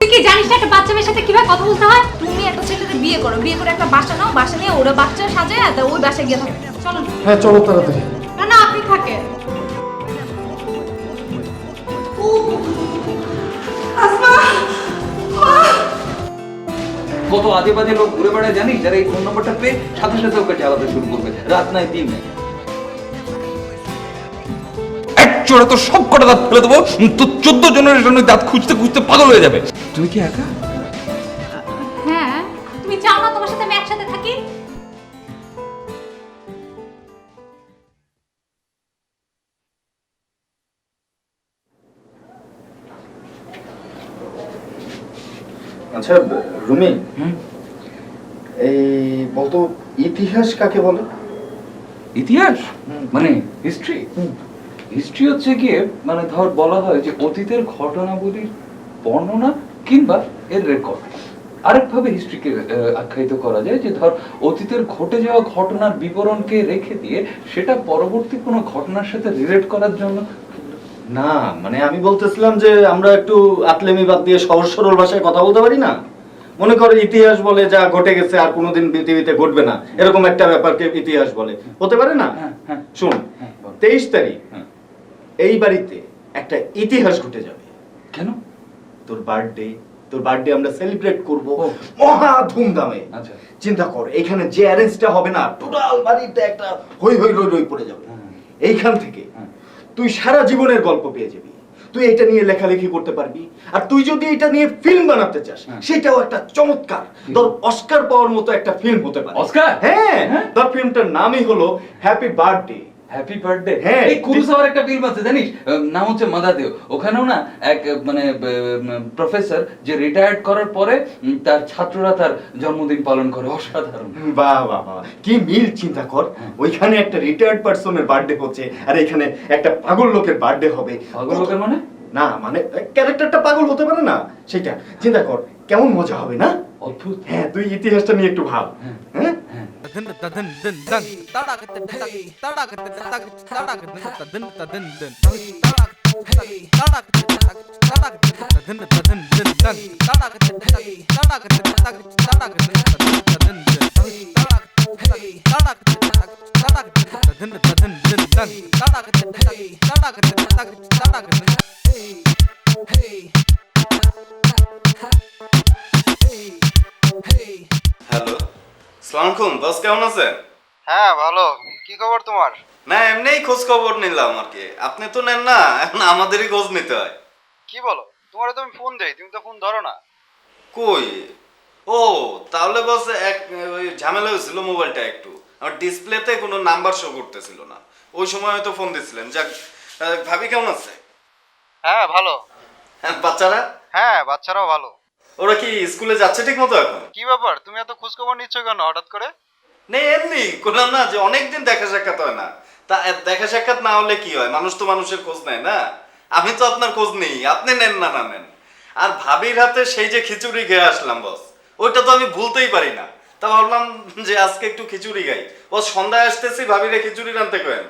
তুই কি জানিস না একটা বাচ্চা মেয়ের সাথে কিভাবে কথা বলতে হয়? তুমি একটা ছেলেকে বিয়ে করো, বিয়ে করে একটা বাসা নাও, বাসা নিয়ে ওরা বাচ্চা সাজায় আর ওই বাসায় গিয়ে থাকে। চলো। হ্যাঁ চলো তাড়াতাড়ি। না না, আপনি থাকে। কত আজে বাজে লোক ঘুরে বেড়ায় জানিস, যারা এই ফোন নাম্বারটা পেয়ে সাথে সাথে ওকে চালাতে শুরু করবে, রাত নাই দিন নাই। এক চোরে তো সব কটা দাঁত ফেলে দেবো, তো 14 জেনারেশন ওই দাঁত খুঁজতে খুঁজতে পাগল হয়ে যাবে। তুমি কি একা? হ্যাঁ, তুমি চাও না তোমার সাথে আমি একসাথে থাকি? আচ্ছা রুমি, এই বলতো ইতিহাস কাকে বলে? ইতিহাস মানে হিস্ট্রি। হিস্ট্রি হচ্ছে গিয়ে মানে ধর বলা হয় যে অতীতের ঘটনাবলীর বর্ণনা কিংবা এর রেকর্ড। আরেকভাবে হিস্ট্রিকে আখ্যায়িত করা যায় যে ধর অতীতের ঘটে যাওয়া ঘটনার বিবরণকে রেখে দিয়ে সেটা পরবর্তী কোনো ঘটনার সাথে রিলেট করার জন্য। না মানে আমি বলতেছিলাম যে আমরা একটু আতলেমি বাদ দিয়ে সহজ সরল ভাষায় কথা বলতে পারি না? মনে করে ইতিহাস বলে যা ঘটে গেছে আর কোনোদিন পৃথিবীতে ঘটবে না, এরকম একটা ব্যাপারকে ইতিহাস বলে, হতে পারে না? শুন, 23 তারিখ এই বাড়িতে একটা ইতিহাস ঘটে যাবে। কেন? তোর বার্থডে আমরা সেলিব্রেট করব মহা ধুমধামে। আচ্ছা, চিন্তা কর এখানে যে অ্যারেঞ্জটা হবে না, টোটাল বাড়িতে একটা হই হই রই রই পড়ে যাবে। এইখান থেকে তুই সারা জীবনের গল্প পেয়ে যাবি, তুই এটা নিয়ে লেখালেখি করতে পারবি, আর তুই যদি এটা নিয়ে ফিল্ম বানাতে চাস সেটাও একটা চমৎকার তোর অস্কার পাওয়ার মতো একটা ফিল্ম হতে পারে। অস্কার? হ্যাঁ, তোর ফিল্মটার নামই হলো হ্যাপি বার্থডে। Happy birthday. হ্যাঁ, এই কুরুসাওয়ার একটা ফিল্ম আছে জানিস, নাম হচ্ছে মাদাদেও। ওখানেও না এক মানে প্রফেসর যে রিটায়ার্ড করার পরে তার ছাত্ররা তার জন্মদিন পালন করে, অসাধারণ। বাহ বাহ বাহ, কি মিল! চিন্তা কর, ওইখানে একটা রিটায়ার্ড পারসনের বার্থডে হচ্ছে আর এখানে একটা পাগল লোকের বার্থডে হবে। পাগল লোকের মানে? না মানে ক্যারেক্টারটা পাগল হতে পারে না, সেটা চিন্তা কর কেমন মজা হবে না? অদ্ভুত। হ্যাঁ, তুই ইতিহাসটা নিয়ে একটু ভাব। হ্যাঁ হ্যালো, আসসালামু আলাইকুম বস, কেমন আছেন? হ্যাঁ ভালো। কি খবর তোমার? না এমনিই খোঁজ খবর নিলাম আর কি। আপনি তো নেন না, এখন আমাদেরই খোঁজ নিতে হয়। কি বলো? তোমারে তো আমি ফোন দেই, তুমি তো ফোন ধরো না। কই? ও তাহলে বস এক ওই ঝামেলা হয়েছিল, মোবাইলটা একটু আমার ডিসপ্লেতে কোনো নাম্বার শো করতেছিল না, ওই সময় হয়তো ফোন দিছিলেন। যাক, ভাবি কেমন আছে? হ্যাঁ ভালো। বাচ্চারা? হ্যাঁ বাচ্চারাও ভালো। ওরা কি স্কুলে যাচ্ছে ঠিক মতো এখন? কি ব্যাপার, তুমি এত খোঁজ খবর নিচ্ছ কেন হঠাৎ করে? নেই এমনি করলাম না যে অনেকদিন দেখা সাক্ষাৎ হয় না, তা দেখা সাক্ষাৎ না হলে কি হয়, মানুষ তো মানুষের খোঁজ নেয় না। আমি তো আপনার খোঁজ নেই, আপনি নেন না না নেন। আর ভাবির হাতে সেই যে খিচুড়ি খেয়ে আসলাম বস, ওইটা তো আমি ভুলতেই পারি না। তা ভাবলাম যে আজকে একটু খিচুড়ি খাই। বস সন্ধ্যায় আসতেছি, ভাবিরে খিচুড়ি রানতে কেন।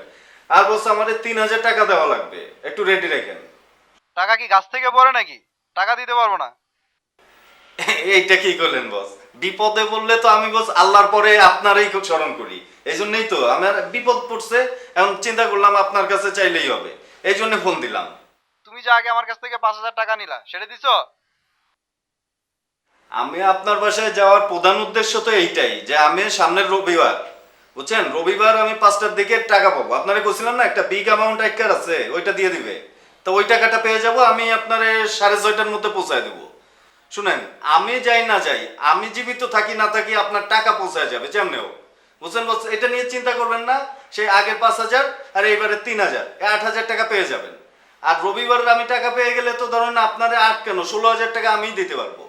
আর বস আমাদের 3000 টাকা দেওয়া লাগবে, একটু রেডি রাখেন। টাকা কি গাছ থেকে পড়ে নাকি? টাকা দিতে পারবো না। এইটা কি করলেন বস? বিপদে বললে তো আমি বস আল্লাহর পরে আপনারই স্মরণ করি, এই জন্যই তো আমার বিপদ পড়ছে, এখন চিন্তা করলাম আপনার কাছে চাইলেই হবে, এই জন্য ফোন দিলাম। তুমি যে আগে আমার কাছ থেকে 5000 টাকা নিলা, সেটা দিছো? আমি আপনার বাসায় যাওয়ার প্রধান উদ্দেশ্য তো এইটাই যে আমি সামনের রবিবার, বুঝছেন, রবিবার আমি 5টার দিকে টাকা পাবো। আপনারে বলছিলাম না একটা বিগ অ্যামাউন্ট একবার আছে, ওইটা দিয়ে দিবে। তো ওই টাকাটা পেয়ে যাব, আমি আপনারে 6:30টার মধ্যে পৌঁছায় দেবো। শুনেন, আমি যাই না যাই, আমি জীবিত থাকি না থাকি, আপনার টাকা পৌঁছায় যাবে যেমনেও, বুঝছেন বস? এটা নিয়ে চিন্তা করবেন না। সেই আগের 5000 আর এইবারে 3000, 8000 টাকা পেয়ে যাবেন। আর রবিবার আমি টাকা পেয়ে গেলে তো ধরেন আপনারে 8 কেন 16,000 টাকা আমিই দিতে পারবো।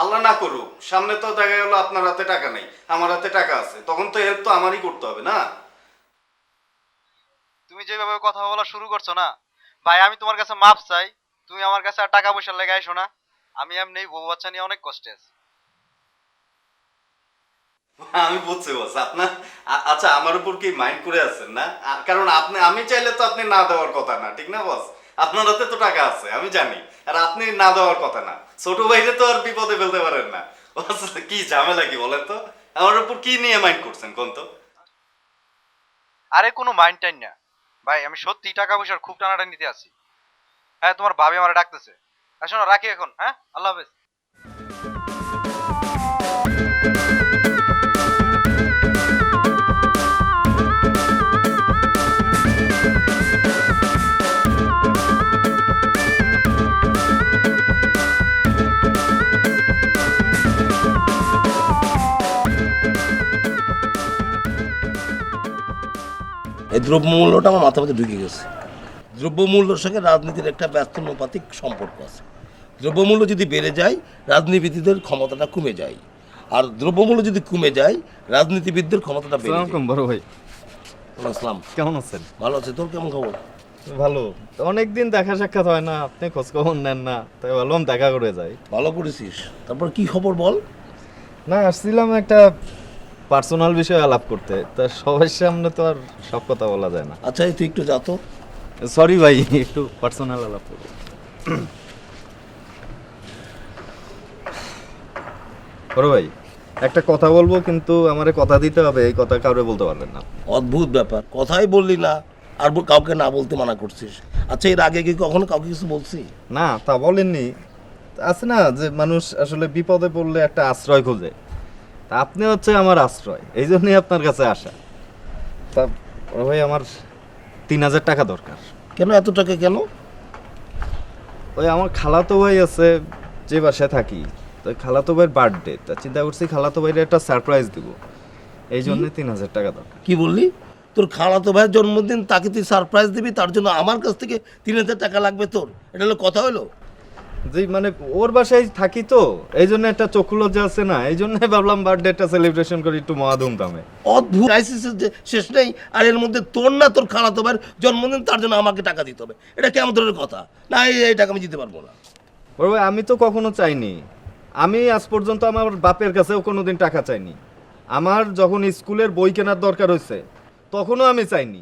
আল্লাহ না করুক, সামনে তো দেখা গেল আপনার হাতে টাকা নেই, আমার হাতে টাকা আছে, তখন তো হেল্প তো আমারই করতে হবে না? তুমি যেভাবে কথা বলা শুরু করছো না ভাই, আমি তোমার কাছে মাপ চাই। তুমি আমার কাছে আর টাকা পয়সা লেগে আইসো না। আমি এমনি বউ বাচ্চা নিয়ে অনেক কষ্টে আছি। আমি বুঝছি বস, আপনার আচ্ছা আমার উপর কি মাইন্ড করে আছেন না? কারণ আমি চাইলে তো আপনি না দেওয়ার কথা না, ঠিক না বস? আপনার হাতে তো টাকা আছে আমি জানি, আর আপনি না দেওয়ার কথা না। ছোট ভাইরে তো আর বিপদে ফেলতে পারেন না। বস কি ঝামেলা কি বলেন তো? আমার উপর কি নিয়ে মাইন্ড করছেন কোন তো? আরে কোনো মাইন্ড টাইন না ভাই, আমি সত্যি টাকা পয়সার খুব টানাটা নিতে আছি। হ্যাঁ, তোমার ভাবি আমার ডাকতেছে। শোনো, রাখি এখন। হ্যাঁ, আল্লাহ হাফেজ। এই দ্রব্যমূল্যটা আমার মাথার মধ্যে ঢুকে গেছে। দ্রব্যমূল্যের সঙ্গে রাজনীতির একটা ব্যস্তনুপাতিক সম্পর্ক আছে। দ্রব্যমূল্য যদি বেড়ে যায়, রাজনীতিবিদদের ক্ষমতাটা কমে যায়, আর দ্রব্যমূল্য যদি কমে যায়, রাজনীতিবিদদের ক্ষমতাটা বেড়ে যায়। বড় ভাই, আসসালাম, কেমন আছেন? ভালো আছে। তোর কেমন খবর? ভালো। অনেকদিন দেখা সাক্ষাৎ হয় না, আপনি খোঁজ খবর নেন না, তাই ভাবলাম দেখা করে যাই। ভালো করেছিস। তারপর কি খবর বল? না, আসছিলাম একটা পার্সোনাল বিষয়ে আলাপ করতে, তা সবার সামনে তো আর সব কথা বলা যায় না। আচ্ছা, এই তুই একটু যা তো। সরি ভাই, একটু পার্সোনাল আলাপ করবো। বড় ভাই, একটা কথা বলবো, কিন্তু আমারে কথা দিতে হবে, এই কথা কাউরে বলতে পারবেন না। অদ্ভুত ব্যাপার, কথাই বললি না আর কাউকে না বলতে মানা করছিস। আচ্ছা, এর আগে কি কখনো কাউকে কিছু বলছি? না, তা বলেননি। আছে না যে মানুষ আসলে বিপদে পড়লে একটা আশ্রয় খোঁজে, তা আপনি হচ্ছে আমার আশ্রয়, এই জন্যই আপনার কাছে আসা। তা বড় ভাই, আমার 3,000 টাকা দরকার। কেন এত টাকা কেন? ওই আমার খালাতো ভাই আছে যে বাসায় থাকি, তো খালাতো ভাইয়ের বার্থডে, তা চিন্তা করছি খালাতো ভাইয়ের একটা সারপ্রাইজ দিব, এই জন্য 3,000 টাকা দরকার। কি বললি? তোর খালাতো ভাইয়ের জন্মদিন, তাকে তুই সারপ্রাইজ দিবি, তার জন্য আমার কাছ থেকে 3,000 টাকা লাগবে তোর? এটা হলো কথা হলো? যে মানে ওর বাসায় থাকি তো, এই জন্য একটা চক্ষু লজ্জা আছে না, এই জন্য ভাবলাম বার্থডেটা সেলিব্রেশন করি একটু মহা ধুমধামে। অদ্ভুত ক্রাইসিসের যে শেষ নেই, আর এর মধ্যে তোর না তোর খালাতো ভাইয়ের জন্মদিন, তার জন্য আমাকে টাকা দিতে হবে? এটা কেমন ধরনের কথা? না, এই টাকা আমি দিতে পারবো না। বড় ভাই, আমি তো কখনো চাইনি, আমি আজ পর্যন্ত আমার বাপের কাছেও কোনোদিন টাকা চাইনি। আমার যখন স্কুলের বই কেনার দরকার হয়েছে, তখনও আমি চাইনি।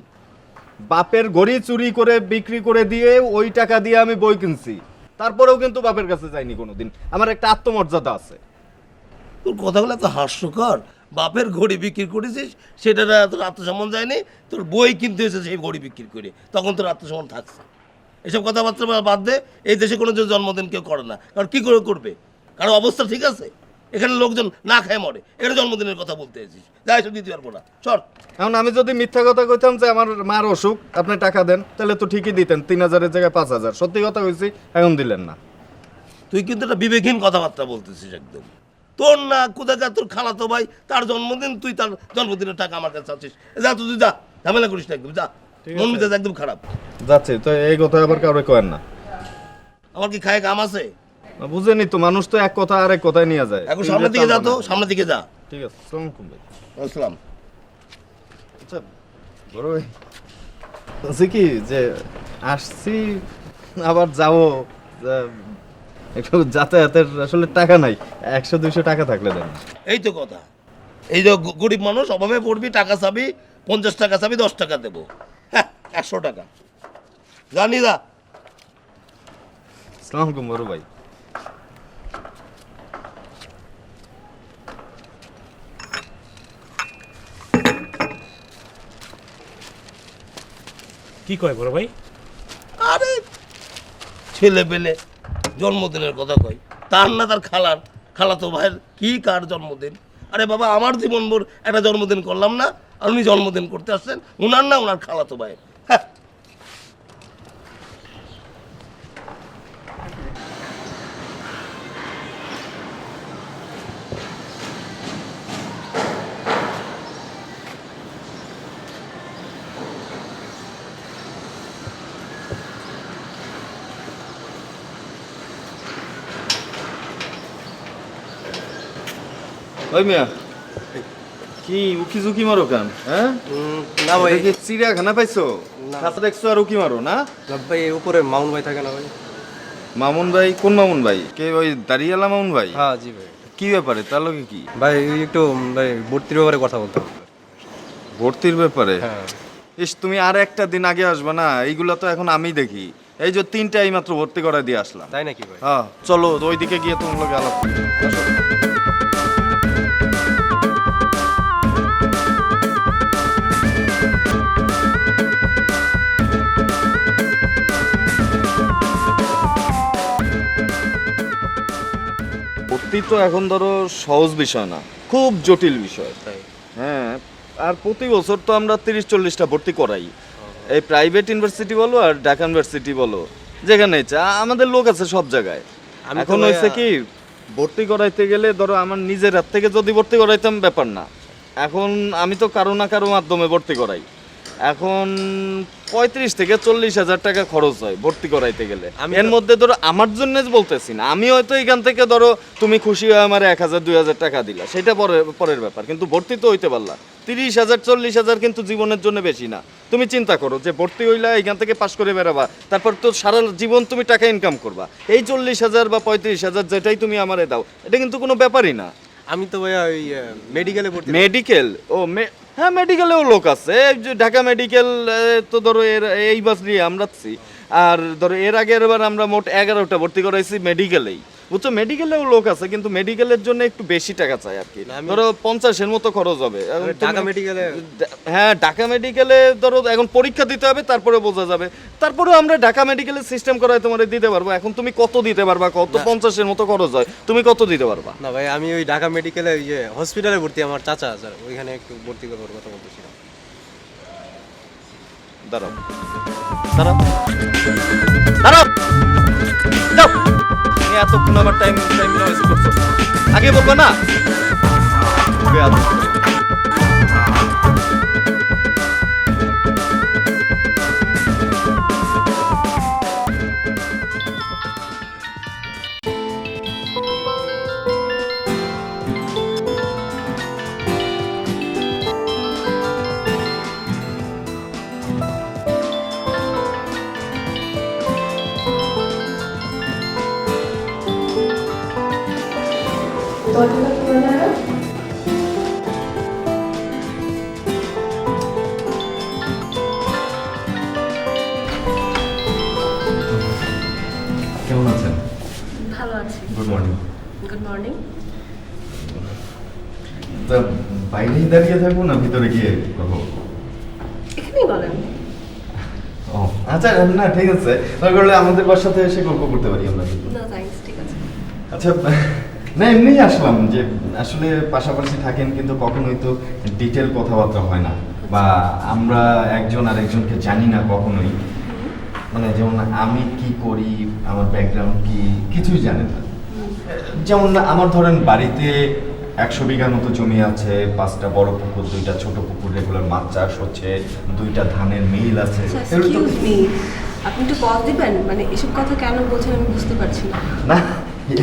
বাপের ঘড়ি চুরি করে বিক্রি করে দিয়ে ওই টাকা দিয়ে আমি বই কিনছি, তারপরেও কিন্তু বাপের কাছে যাইনি কোনোদিন। আমার একটা আত্মমর্যাদা আছে। তোর কথাগুলো এত হাস্যকর। বাপের ঘড়ি বিক্রি করেছিস, সেটা তোর আত্মসম্মান যায়নি, তোর বই কিনতে হয়েছে সেই ঘড়ি বিক্রি করে, তখন তোর আত্মসম্মান থাকছে। এসব কথাবার্তা বাদ দে। এই দেশে কোনো জন্মদিন কেউ করে না, কারণ কী করে করবে? কারণ অবস্থা ঠিক আছে? এখানে লোকজন না খায় মরে, এখানে জন্মদিনের কথা বলতে এসেছিস? যা, এসব দিতে পারবো না, চল। এখন আমি যদি মিথ্যা কথা কইতাম যে আমার মার অসুখ, আপনি টাকা দেন, তাহলে তো ঠিকই দিতেন, 3,000-এর জায়গায় 5,000। সত্যি কথা কইছি, এখন দিলেন না। তুই কিন্তু একটা বিবেকহীন কথাবার্তা বলতেছিস একদম। তোর না কোথাকার তোর খালাতো ভাই, তার জন্মদিন, তুই তার জন্মদিনের টাকা আমার কাছে চাচ্ছিস? যা, তুই যা, ঝামেলা করিস না একদম, যা। মন মেজাজ একদম খারাপ। যাচ্ছে তো, এই কথা আবার কাউরে কয়েন না। আমার কি খায় কাম আছে? বুঝেনি তো, মানুষ তো এক কথা আর এক কথায় নিয়ে যায়। এখন সামনের দিকে যা তো, সামনের দিকে যা। ঠিক আছে, আসসালামু আলাইকুম ভাই। আসসালাম। আচ্ছা বড় ভাই, বলছি কি যে আসছি আবার যাবো, একটু যাতায়াতের আসলে টাকা নাই, 100-200 টাকা থাকলে দেন। এই তো কথা। এই যে গরিব মানুষ, অভাবে পড়বি, টাকা চাবি, 50 টাকা চাবি, 10 টাকা দেবো। হ্যাঁ, 100 টাকা জানি দা। আসসালামু আলাইকুম বড় ভাই। কি কয় বড় ভাই? আরে ছেলে পেলে জন্মদিনের কথা কয়, তার না তার খালাতো ভাইয়ের কি কার জন্মদিন? আরে বাবা, আমার জীবনভর একটা জন্মদিন করলাম না, আর উনি জন্মদিন করতে আসছেন, উনার না উনার খালাতো ভাইয়ের। হ্যাঁ, ওই মিয়া কি উকি ঝুঁকি মারো কেন হ্যাঁ না ভাই এটা কি চিড়িয়াখানা পাইছো খাতা দেখছো আর উকি মারো না ভাই উপরে মামুন ভাই থাকে না ভাই? মামুন ভাই কোন মামুন ভাই কে ওই দাঁড়িয়ালা মামুন ভাই হ্যাঁ জি ভাই। কি ব্যাপারে তার লগে কি ভাই একটু ভাই ভর্তির ব্যাপারে কথা বলতে হবে। ভর্তির ব্যাপারে হ্যাঁ ইস তুমি আর একটা দিন আগে আসবে না এইগুলা তো এখন আমি দেখি এই যে 3টা এই মাত্র ভর্তি করা দিয়ে আসলাম তাই নাকি ভাই? হ্যাঁ চলো ওইদিকে গিয়ে তোমার লগে আলাপ করি। আসো। ভর্তি তো এখন ধরো সহজ বিষয় না, খুব জটিল বিষয়। তাই হ্যাঁ, আর প্রতি বছর তো আমরা 30-40টা ভর্তি করাই, এই প্রাইভেট ইউনিভার্সিটি বলো আর ঢাকা ইউনিভার্সিটি বলো, যেখানে ইচ্ছা আমাদের লোক আছে সব জায়গায়। আমি তো এখন ভাইয়া- হয়েছে কি ভর্তি করাইতে গেলে ধরো আমার নিজের হাত থেকে যদি ভর্তি করাইতাম ব্যাপার না, এখন আমি তো কারো না কারো মাধ্যমে ভর্তি করাই। এখন 35 থেকে 40 হাজার টাকা খরচ হয় ভর্তি করাইতে গেলে। আমি এর তো- মধ্যে ধরো আমার জন্য বলতেছি না, আমি হয়তো এখান থেকে ধরো তুমি খুশি হয়ে আমার 1000-2000 টাকা দিলা, সেটা পরের ব্যাপার, কিন্তু ভর্তি তো হইতে পারলা। 30,000-40,000 কিন্তু জীবনের জন্য বেশি না। তুমি চিন্তা করো যে ভর্তি হইলা এখান থেকে পাশ করে বেরাবা, তারপর তো সারা জীবন তুমি টাকা ইনকাম করবা। এই 40,000 বা 35,000 যেটাই তুমি আমারে দাও, এটা কিন্তু কোনো ব্যাপারই না। আমি তো ভাইয়া ওই মেডিকেলে ভর্তি। মেডিকেল হ্যাঁ, মেডিকেলেও লোক আছে। এই যে ঢাকা মেডিকেল তো ধরো এই বাস নিয়ে আমরা আছি, আর ধরো এর আগের বার আমরা মোট 11টা ভর্তি করাইছি মেডিকেলেই, বুঝছো। মেডিকেলেও লোক আছে, কিন্তু মেডিকেলের জন্য একটু বেশি টাকা চাই আর কি, না, আমি- ধরো 50-এর মতো খরচ হবে। এখন ঢাকা তুমি- মেডিকেলে হ্যাঁ, ঢাকা মেডিকেলে ধরো এখন পরীক্ষা দিতে হবে, তারপরে বোঝা যাবে। তারপরে আমরা ঢাকা মেডিকেলের সিস্টেম করায় তোমার দিতে পারবো। এখন তুমি কত দিতে পারবা, কত? 50-এর মতো খরচ হয়, তুমি কত দিতে পারবা? না ভাই, আমি ওই ঢাকা মেডিকেলে ওই যে হসপিটালে ভর্তি, আমার চাচা স্যার ওইখানে একটু ভর্তি করার কথা বলতেছিলাম। দাঁড়াও দাঁড়াও দাঁড়াও, যাও। তুমি এতক্ষণ আমার টাইম ওয়েস্ট করছো, আগে বলবো না? বেয়াদব। কেমন আছেন? ভালো আছি। Good morning. Good morning. তা বাইরেই দাঁড়িয়ে থাকবো না ভিতরে গিয়ে কথা বলবো? এখানেই বলেন। ও আচ্ছা, না ঠিক আছে, দরকার হলে আমাদের বাসাতে এসে গল্প করতে পারি আমরা কিন্তু। না থ্যাঙ্কস, ঠিক আছে। আচ্ছা, না এমনিই আসলাম যে আসলে পাশাপাশি থাকেন কিন্তু কখনোই তো ডিটেল কথাবার্তা হয় না, বা আমরা একজন আরেকজনকে জানি না কখনোই। মানে যেমন আমি কি করি, আমার ব্যাকগ্রাউন্ড কি, কিছুই জানেন না। যেমন আমার ধরেন বাড়িতে 100 বিঘার মতো জমি আছে, 5টা বড় পুকুর, 2টা ছোট পুকুর, রেগুলার মাছ চাষ হচ্ছে, 2টা ধানের মিল আছে। এগুলো তো- এক্সকিউজ মি, আপনি একটু পজ দিবেন? মানে এসব কথা কেন বলছেন আমি বুঝতে পারছি না। না,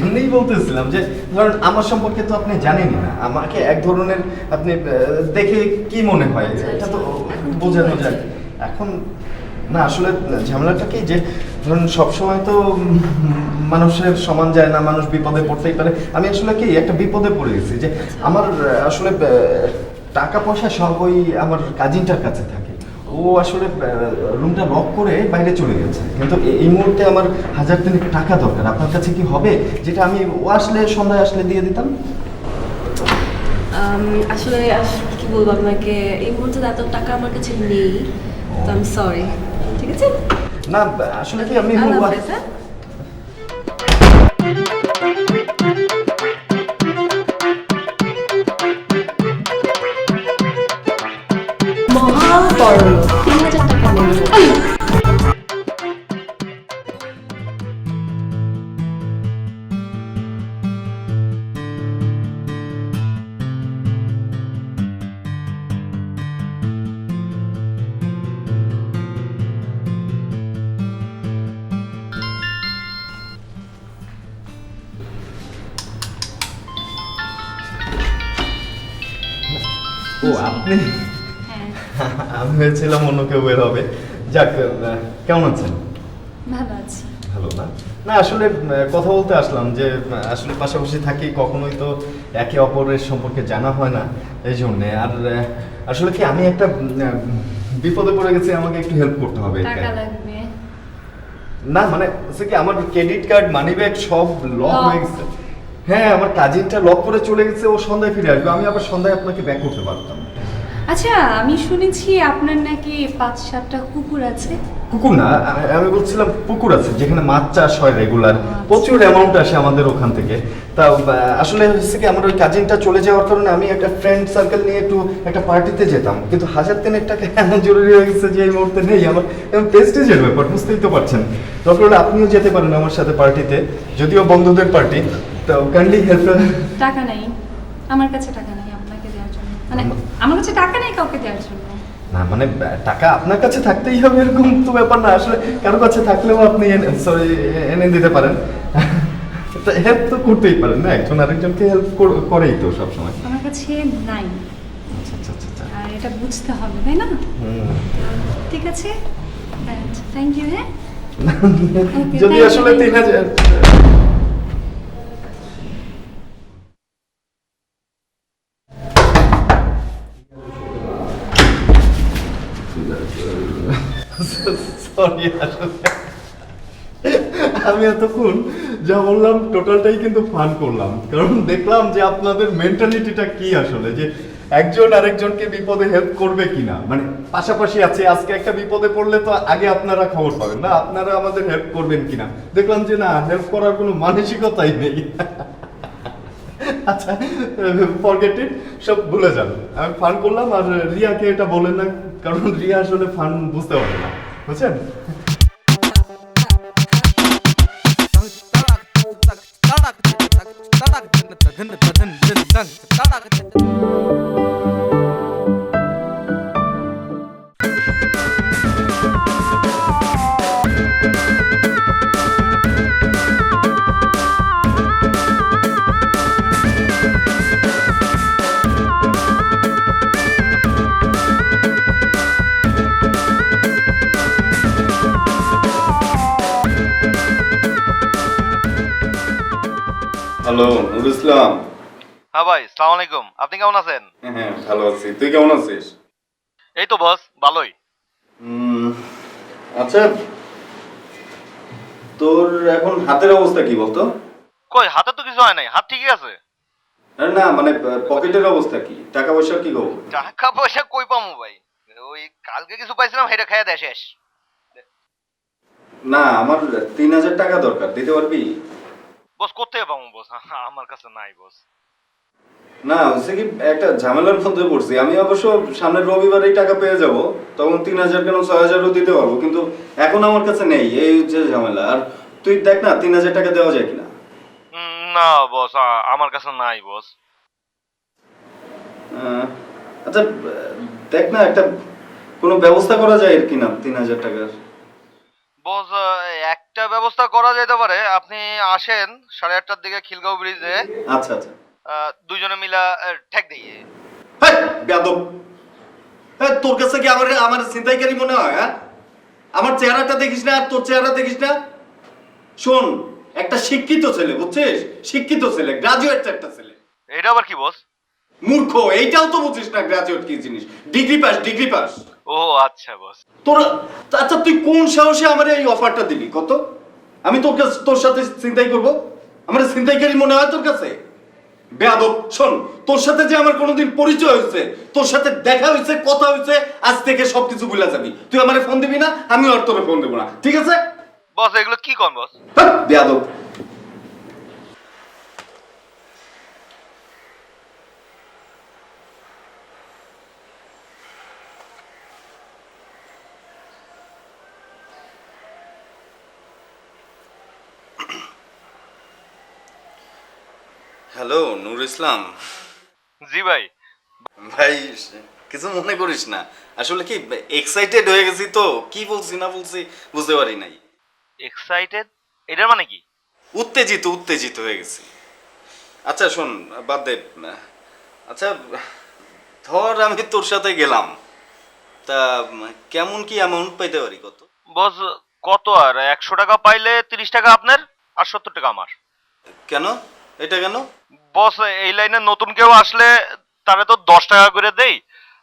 এমনিই বলতেছিলাম যে ধরুন আমার সম্পর্কে তো আপনি জানেনই না, আমাকে এক ধরনের আপনি দেখে কি মনে হয় এটা তো এখন কি বোঝানো হয়েছে? যায়। এখন না আসলে ঝামেলাটা কি যে ধরুন সবসময় তো মানুষের সমান যায় না, মানুষ বিপদে পড়তেই পারে। আমি আসলে কি একটা বিপদে পড়ে গেছি যে আমার আসলে টাকা পয়সা সব ওই আমার কাজিনটার কাছে থাকে। ও আসলে রুমটা লক করে বাইরে চলে গেছে, কিন্তু এই মুহূর্তে আমার 1000 দিনের টাকা দরকার। আপনার কাছে কি হবে যেটা আমি ও আসলে সন্ধ্যায় আসলে দিয়ে দিতাম? আসলে কি বলবো আপনাকে, এই মুহূর্তে এত টাকা আমার কাছে নেই, তো আমি সরি। ঠিক আছে, না আসলে কি আমি আল্লাহ হাফেজ, হ্যাঁ? মহা বড় 3000 টাকা নেব। ও আপনি? হ্যাঁ আমি ভেবেছিলাম অন্য কেউ বের হবে। যাক, কেমন আছেন? ভালো আছি। ভালো না? না আসলে কথা বলতে আসলাম যে আসলে পাশাপাশি থাকি, কখনোই তো একে অপরের সম্পর্কে জানা হয় না, এই জন্যে। আর আসলে কি আমি একটা বিপদে পড়ে গেছি, আমাকে একটু হেল্প করতে হবে। টাকা লাগবে। না মানে হচ্ছে কি, আমার ক্রেডিট কার্ড, মানি ব্যাগ সব লক হয়ে গেছে। হ্যাঁ, আমার কাজিনটা লক করে চলে গেছে, ও সন্ধ্যায় ফিরে আসবে, আমি আবার সন্ধ্যায় আপনাকে ব্যাক করতে পারতাম। আচ্ছা, আমি শুনেছি আপনার নাকি 5-7টা কুকুর আছে। কুকুর না, আমি বলছিলাম পুকুর আছে যেখানে মাছ চাষ হয় রেগুলার, প্রচুর অ্যামাউন্ট আসে আমাদের ওখান থেকে। তা আসলে হচ্ছে কি, আমার ওই কাজিনটা চলে যাওয়ার কারণে আমি একটা ফ্রেন্ড সার্কেল নিয়ে একটু একটা পার্টিতে যেতাম, কিন্তু 1000 টাকা এমন জরুরি হয়ে গেছে যে এই মুহূর্তে নেই আমার। এবং প্রেস্টিজের ব্যাপার, বুঝতেই তো পারছেন। দরকার হলে আপনিও যেতে পারেন আমার সাথে পার্টিতে, যদিও বন্ধুদের পার্টি। তো কাইন্ডলি হেল্প। টাকা নেই আমার কাছে, টাকা নেই আপনাকে দেওয়ার জন্য, মানে আমার কাছে টাকা নেই কাউকে দেওয়ার জন্য। না মানে টাকা আপনার কাছে থাকতেই হবে এরকম তো ব্যাপার না, আসলে কারো কাছে থাকলেও আপনি এনে দিতে পারেন। হেল্প তো করতেই পারেন না, একজন আরেকজনকে হেল্প করেই তো সবসময়। আমার কাছে নাই। আচ্ছা আচ্ছা আচ্ছা। আর এটা বুঝতে হবে, তাই না? ঠিক আছে, থ্যাংক ইউ। হ্যাঁ, যদি আসলে 3000। সরি, আসলে আমি এতক্ষণ যা বললাম টোটালটাই কিন্তু ফান করলাম, কারণ দেখলাম যে আপনাদের মেন্টালিটিটা কি আসলে, যে একজন আরেকজনকে বিপদে হেল্প করবে কিনা, মানে পাশাপাশি আছে, আজকে একটা বিপদে পড়লে তো আগে আপনারা খবর পাবেন না, আপনারা আমাদের হেল্প করবেন কিনা। দেখলাম যে না, হেল্প করার কোনো মানসিকতাই নেই। আচ্ছা, ফরগেট ইট, সব ভুলে যান। আমি ফান করলাম, আর রিয়াকে এটা বলেন না, কারণ রিয়া আসলে ফান বুঝতে পারে না, বুঝছেন? হ্যালো নুর ইসলাম। হ্যাঁ ভাই, সালাম আলাইকুম। আপনি কেমন আছেন? হ্যাঁ ভালো আছি, তুই কেমন আছিস? এই তো বস, ভালোই। আচ্ছা, তোর এখন হাতের অবস্থা কি বলতো? কই, হাতে তো কিছু হয় নাই, হাত ঠিকই আছে। আরে না মানে পকেটের অবস্থা কি, টাকা পয়সা কি খবর? টাকা পয়সা কই পামু ভাই? ওই কালকে কিছু পাইছিলাম, সেটা খাইয়া দেয় শেষ। না, আমার 3000 টাকা দরকার, দিতে পারবি? বস কোথায় পামু বস? আমার কাছে নাই বস। না হচ্ছে কি, একটা ঝামেলার মধ্যে পড়ছি আমি। অবশ্য সামনের রবিবারেই টাকা পেয়ে যাব, তখন 3000 কেন 6000ও দিতে পারবো, কিন্তু এখন আমার কাছে নেই, এই হচ্ছে ঝামেলা। আর তুই দেখ না 3000 টাকা দেওয়া যায় কিনা। না বস, আমার কাছে নাই বস। আচ্ছা দেখ না, একটা কোনো ব্যবস্থা করা যায় আর কিনা 3000 টাকার। বস, একটা ব্যবস্থা করা যেতে পারে। আপনি আসেন 8:30টার দিকে খিলগাঁও ব্রিজে, আচ্ছা আচ্ছা। দুইজনে মিলা ঠেক দিয়ে। হ্যাঁ বেয়াদব, হ্যাঁ তোর কাছে কি আমার আমার চিন্তাইকারী মনে হয়? হ্যাঁ, আমার চেহারাটা দেখিস না আর তোর চেহারা দেখিস না? শোন, একটা শিক্ষিত ছেলে, বুঝছিস, শিক্ষিত ছেলে, গ্রাজুয়েট একটা ছেলে। এটা আবার কি বস? মূর্খ, এইটাও তো বুঝিস না গ্রাজুয়েট কি জিনিস। Degree pass, degree pass. ও আচ্ছা বস। তোরা আচ্ছা, তুই কোন সাহসে আমার এই অফারটা দিলি কত? আমি তোর কাছে, তোর সাথে চিন্তাই করব? আমার চিন্তাইকারী মনে হয় তোর কাছে? বেয়াদব, শোন, তোর সাথে যে আমার কোনোদিন পরিচয় হয়েছে, তোর সাথে দেখা হয়েছে, কথা হয়েছে, আজ থেকে সবকিছু ভুলে যাবি। তুই আমারে ফোন দিবি না, আমিও আর তোরে ফোন দেবো না, ঠিক আছে? বস এগুলো কি কন বস? বেয়াদব। হ্যালো নূর ইসলাম। জি ভাই। ভাই কিছু মনে করিস না, আসলে কি এক্সাইটেড হয়ে গেছি তো, কি বলছি না বলছি বুঝতে পারি নাই। এক্সাইটেড? এটার মানে কি? উত্তেজিত উত্তেজিত হয়ে গেছি। আচ্ছা শোন, বাদ দে। আচ্ছা ধর আমি তোর সাথে গেলাম, তা কেমন কি অ্যামাউন্ট পাইতে পারি কত? বস কত আর 100 টাকা পাইলে 30 টাকা আপনার আর 70 টাকা আমার। কেন? এটা কেন? বস এই লাইনে নতুন কেউ আসলে তারে তো 10 টাকা করে দেই,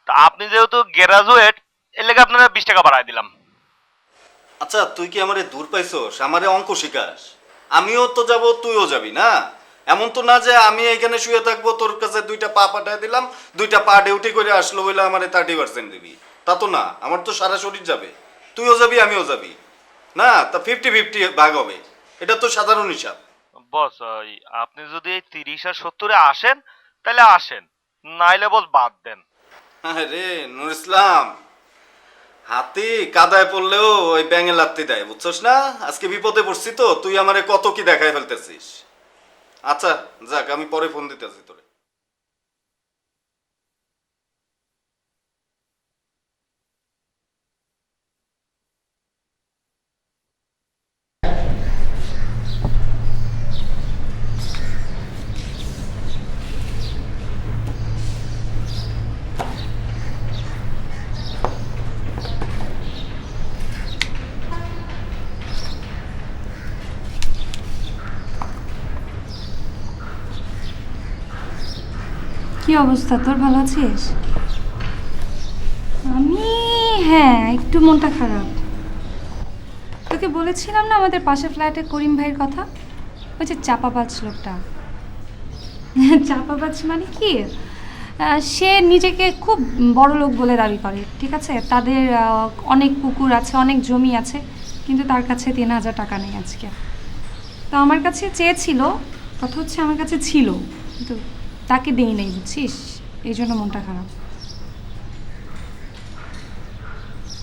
তা আপনি যেহেতু গ্রাজুয়েট এর লেগে আপনারা 20 টাকা বাড়ায় দিলাম। আচ্ছা তুই কি আমারে দূর পাইছস? আমারে অঙ্ক শিখাস? আমিও তো যাব, তুইও যাবি না? এমন তো না যে আমি এখানে শুয়ে থাকবো, তোর কাছে 2টা পা পাঠায় দিলাম, 2টা পা ডিউটি করে আসলো বলে আমারে 30% দিবি, তা তো না। আমার তো সারা শরীর যাবে, তুইও যাবি আমিও যাবি, না তা 50-50 ভাগ হবে। এটা তো সাধারণ হিসাব। বস আপনি যদি এই 30 আর 70-এ আসেন তাহলে আসেন, নাইলে বস বাদ দেন। রে নুর ইসলাম, হাতি কাদায় পড়লেও ওই ব্যাঙে লাত্তি দেয়, বুঝছস না? আজকে বিপদে পড়ছি তো, তুই আমারে কত কি দেখায় ফেলতেছিস। আচ্ছা যাক, আমি পরে ফোন দিতেছি তোরে। কি অবস্থা তোর, ভালো আছিস? আমি হ্যাঁ একটু মনটা খারাপ। তোকে বলেছিলাম না আমাদের পাশের ফ্ল্যাটে করিম ভাইয়ের কথা, ওই যে চাপাবাজ লোকটা। চাপাবাজ মানে কি, সে নিজেকে খুব বড় লোক বলে দাবি করে, ঠিক আছে? তাদের অনেক পুকুর আছে, অনেক জমি আছে, কিন্তু তার কাছে 3000 টাকা নেই আজকে। তো আমার কাছে চেয়েছিল, কথা হচ্ছে আমার কাছে ছিল, কিন্তু তাকে দেই নাই, বুঝছিস? এই জন্য মনটা খারাপ।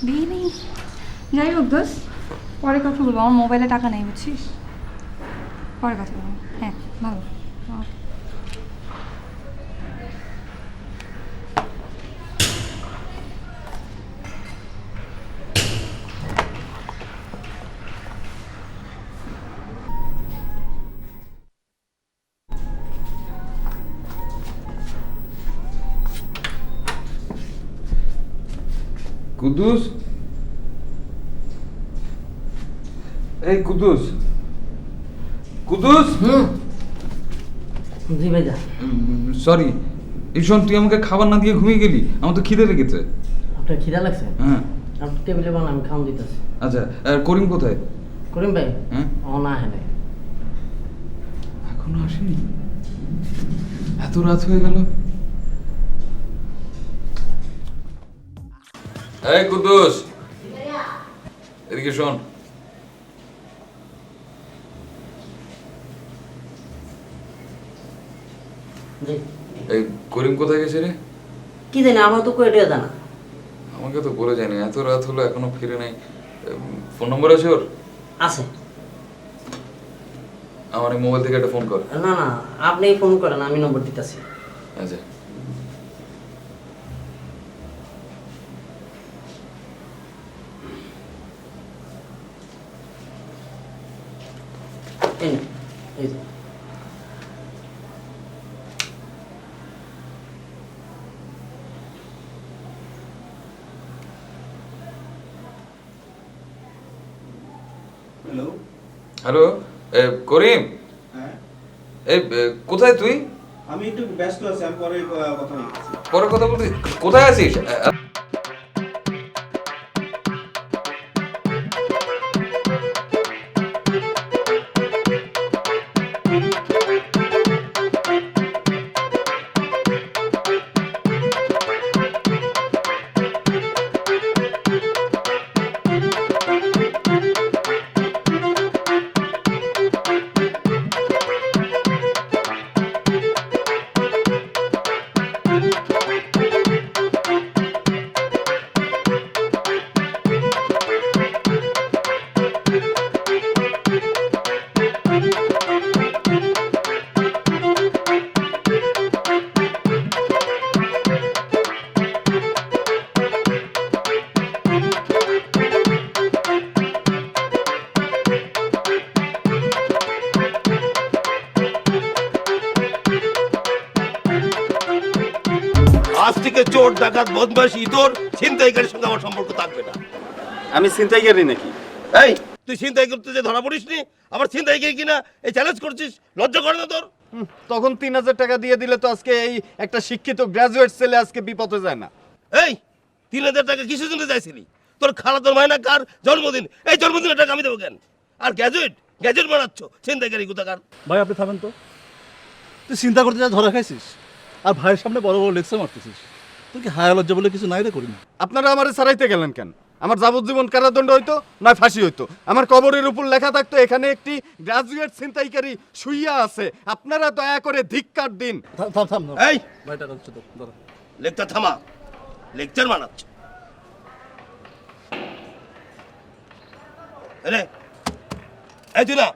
দেই নেই, যাই হোক দোষ, পরে কথা বলবো। আমার মোবাইলে টাকা নেই, বুঝছিস? পরে কথা বলবো। হ্যাঁ ভালো। কুদ্দুস, এই কুদ্দুস, কুদ্দুস। জি ভাইজা। সরি, এই শোন, তুই আমাকে খাবার না দিয়ে ঘুমিয়ে গেলি, আমার তো খিদে লেগেছে। আপনার খিদা লাগছে? হ্যাঁ। আপনি টেবিলে বানা, আমি খাওয়ান দিতেছি। আচ্ছা, আর করিম কোথায়? করিম ভাই? হ্যাঁ, ও না হ্যাঁ এখনো আসেনি? এত রাত হয়ে গেল। এই কুদ্দুস, এদিকে শোন। জি। এই করিম কোথায় গেছে রে? কি জানি, আমার তো কয়টা জানা। আমাকে তো বলে যায়নি, এত রাত হলো এখনো ফিরে নাই। ফোন নম্বর আছে ওর? আছে। আমার এই মোবাইল থেকে একটা ফোন কর। না না, আপনি ফোন করেন, আমি নম্বর দিতেছি। আচ্ছা। এই নিন, এই যে। হ্যালো। হ্যালো, করিম। হ্যাঁ, এই কোথায় তুই? আমি একটু ব্যস্ত আছি, আমি পরে কথা বলছি। পরে কথা বলতে কোথায় আছিস? আজ থেকে চোর ডাকাত বদমাশ ইতর ছিনতাইকারীর সঙ্গে আমার সম্পর্ক থাকবে না। আমি ছিনতাইকারী নাকি? এই তুই ছিনতাই করতে যে ধরা পড়িস নি, আবার ছিনতাইকারী কিনা এই চ্যালেঞ্জ করছিস, লজ্জা করে না তোর? তখন 3000 টাকা দিয়ে দিলে তো আজকে এই একটা শিক্ষিত গ্রাজুয়েট ছেলে আজকে বিপদে যায় না। এই 3000 টাকা কিসের জন্য চাইছিলি? তোর খালাতোর মায়না কার জন্মদিন, এই জন্মদিনের টাকা আমি দেবো কেন? আর গ্যাজেট বানাচ্ছ ছিনতাইকারী কোথাকার। ভাই আপনি থামেন তো, তুই চিন্তা করতে যা ধরা খাইছিস আর ভাইয়ের সামনে বড় বড় লেকচার মারতেছিস। তুই কি হায়া লজ্জা বলে কিছু নাই রে করিনি? আপনারা আমারে ছাড়াইতে গেলেন কেন? আমার যাবজ্জীবন কারাদণ্ড হইতো নয় ফাঁসি হইতো। আমার কবরের উপর লেখা থাকতো এখানে একটি গ্রাজুয়েট ছিনতাইকারী শুইয়া আছে, আপনারা দয়া করে ধিক্কার দিন। থাম থাম থাম থাম। এই ভাই টাকা হচ্ছে তো ধরো। লেকচার থামা, লেকচার বানাচ্ছ। এই তুই না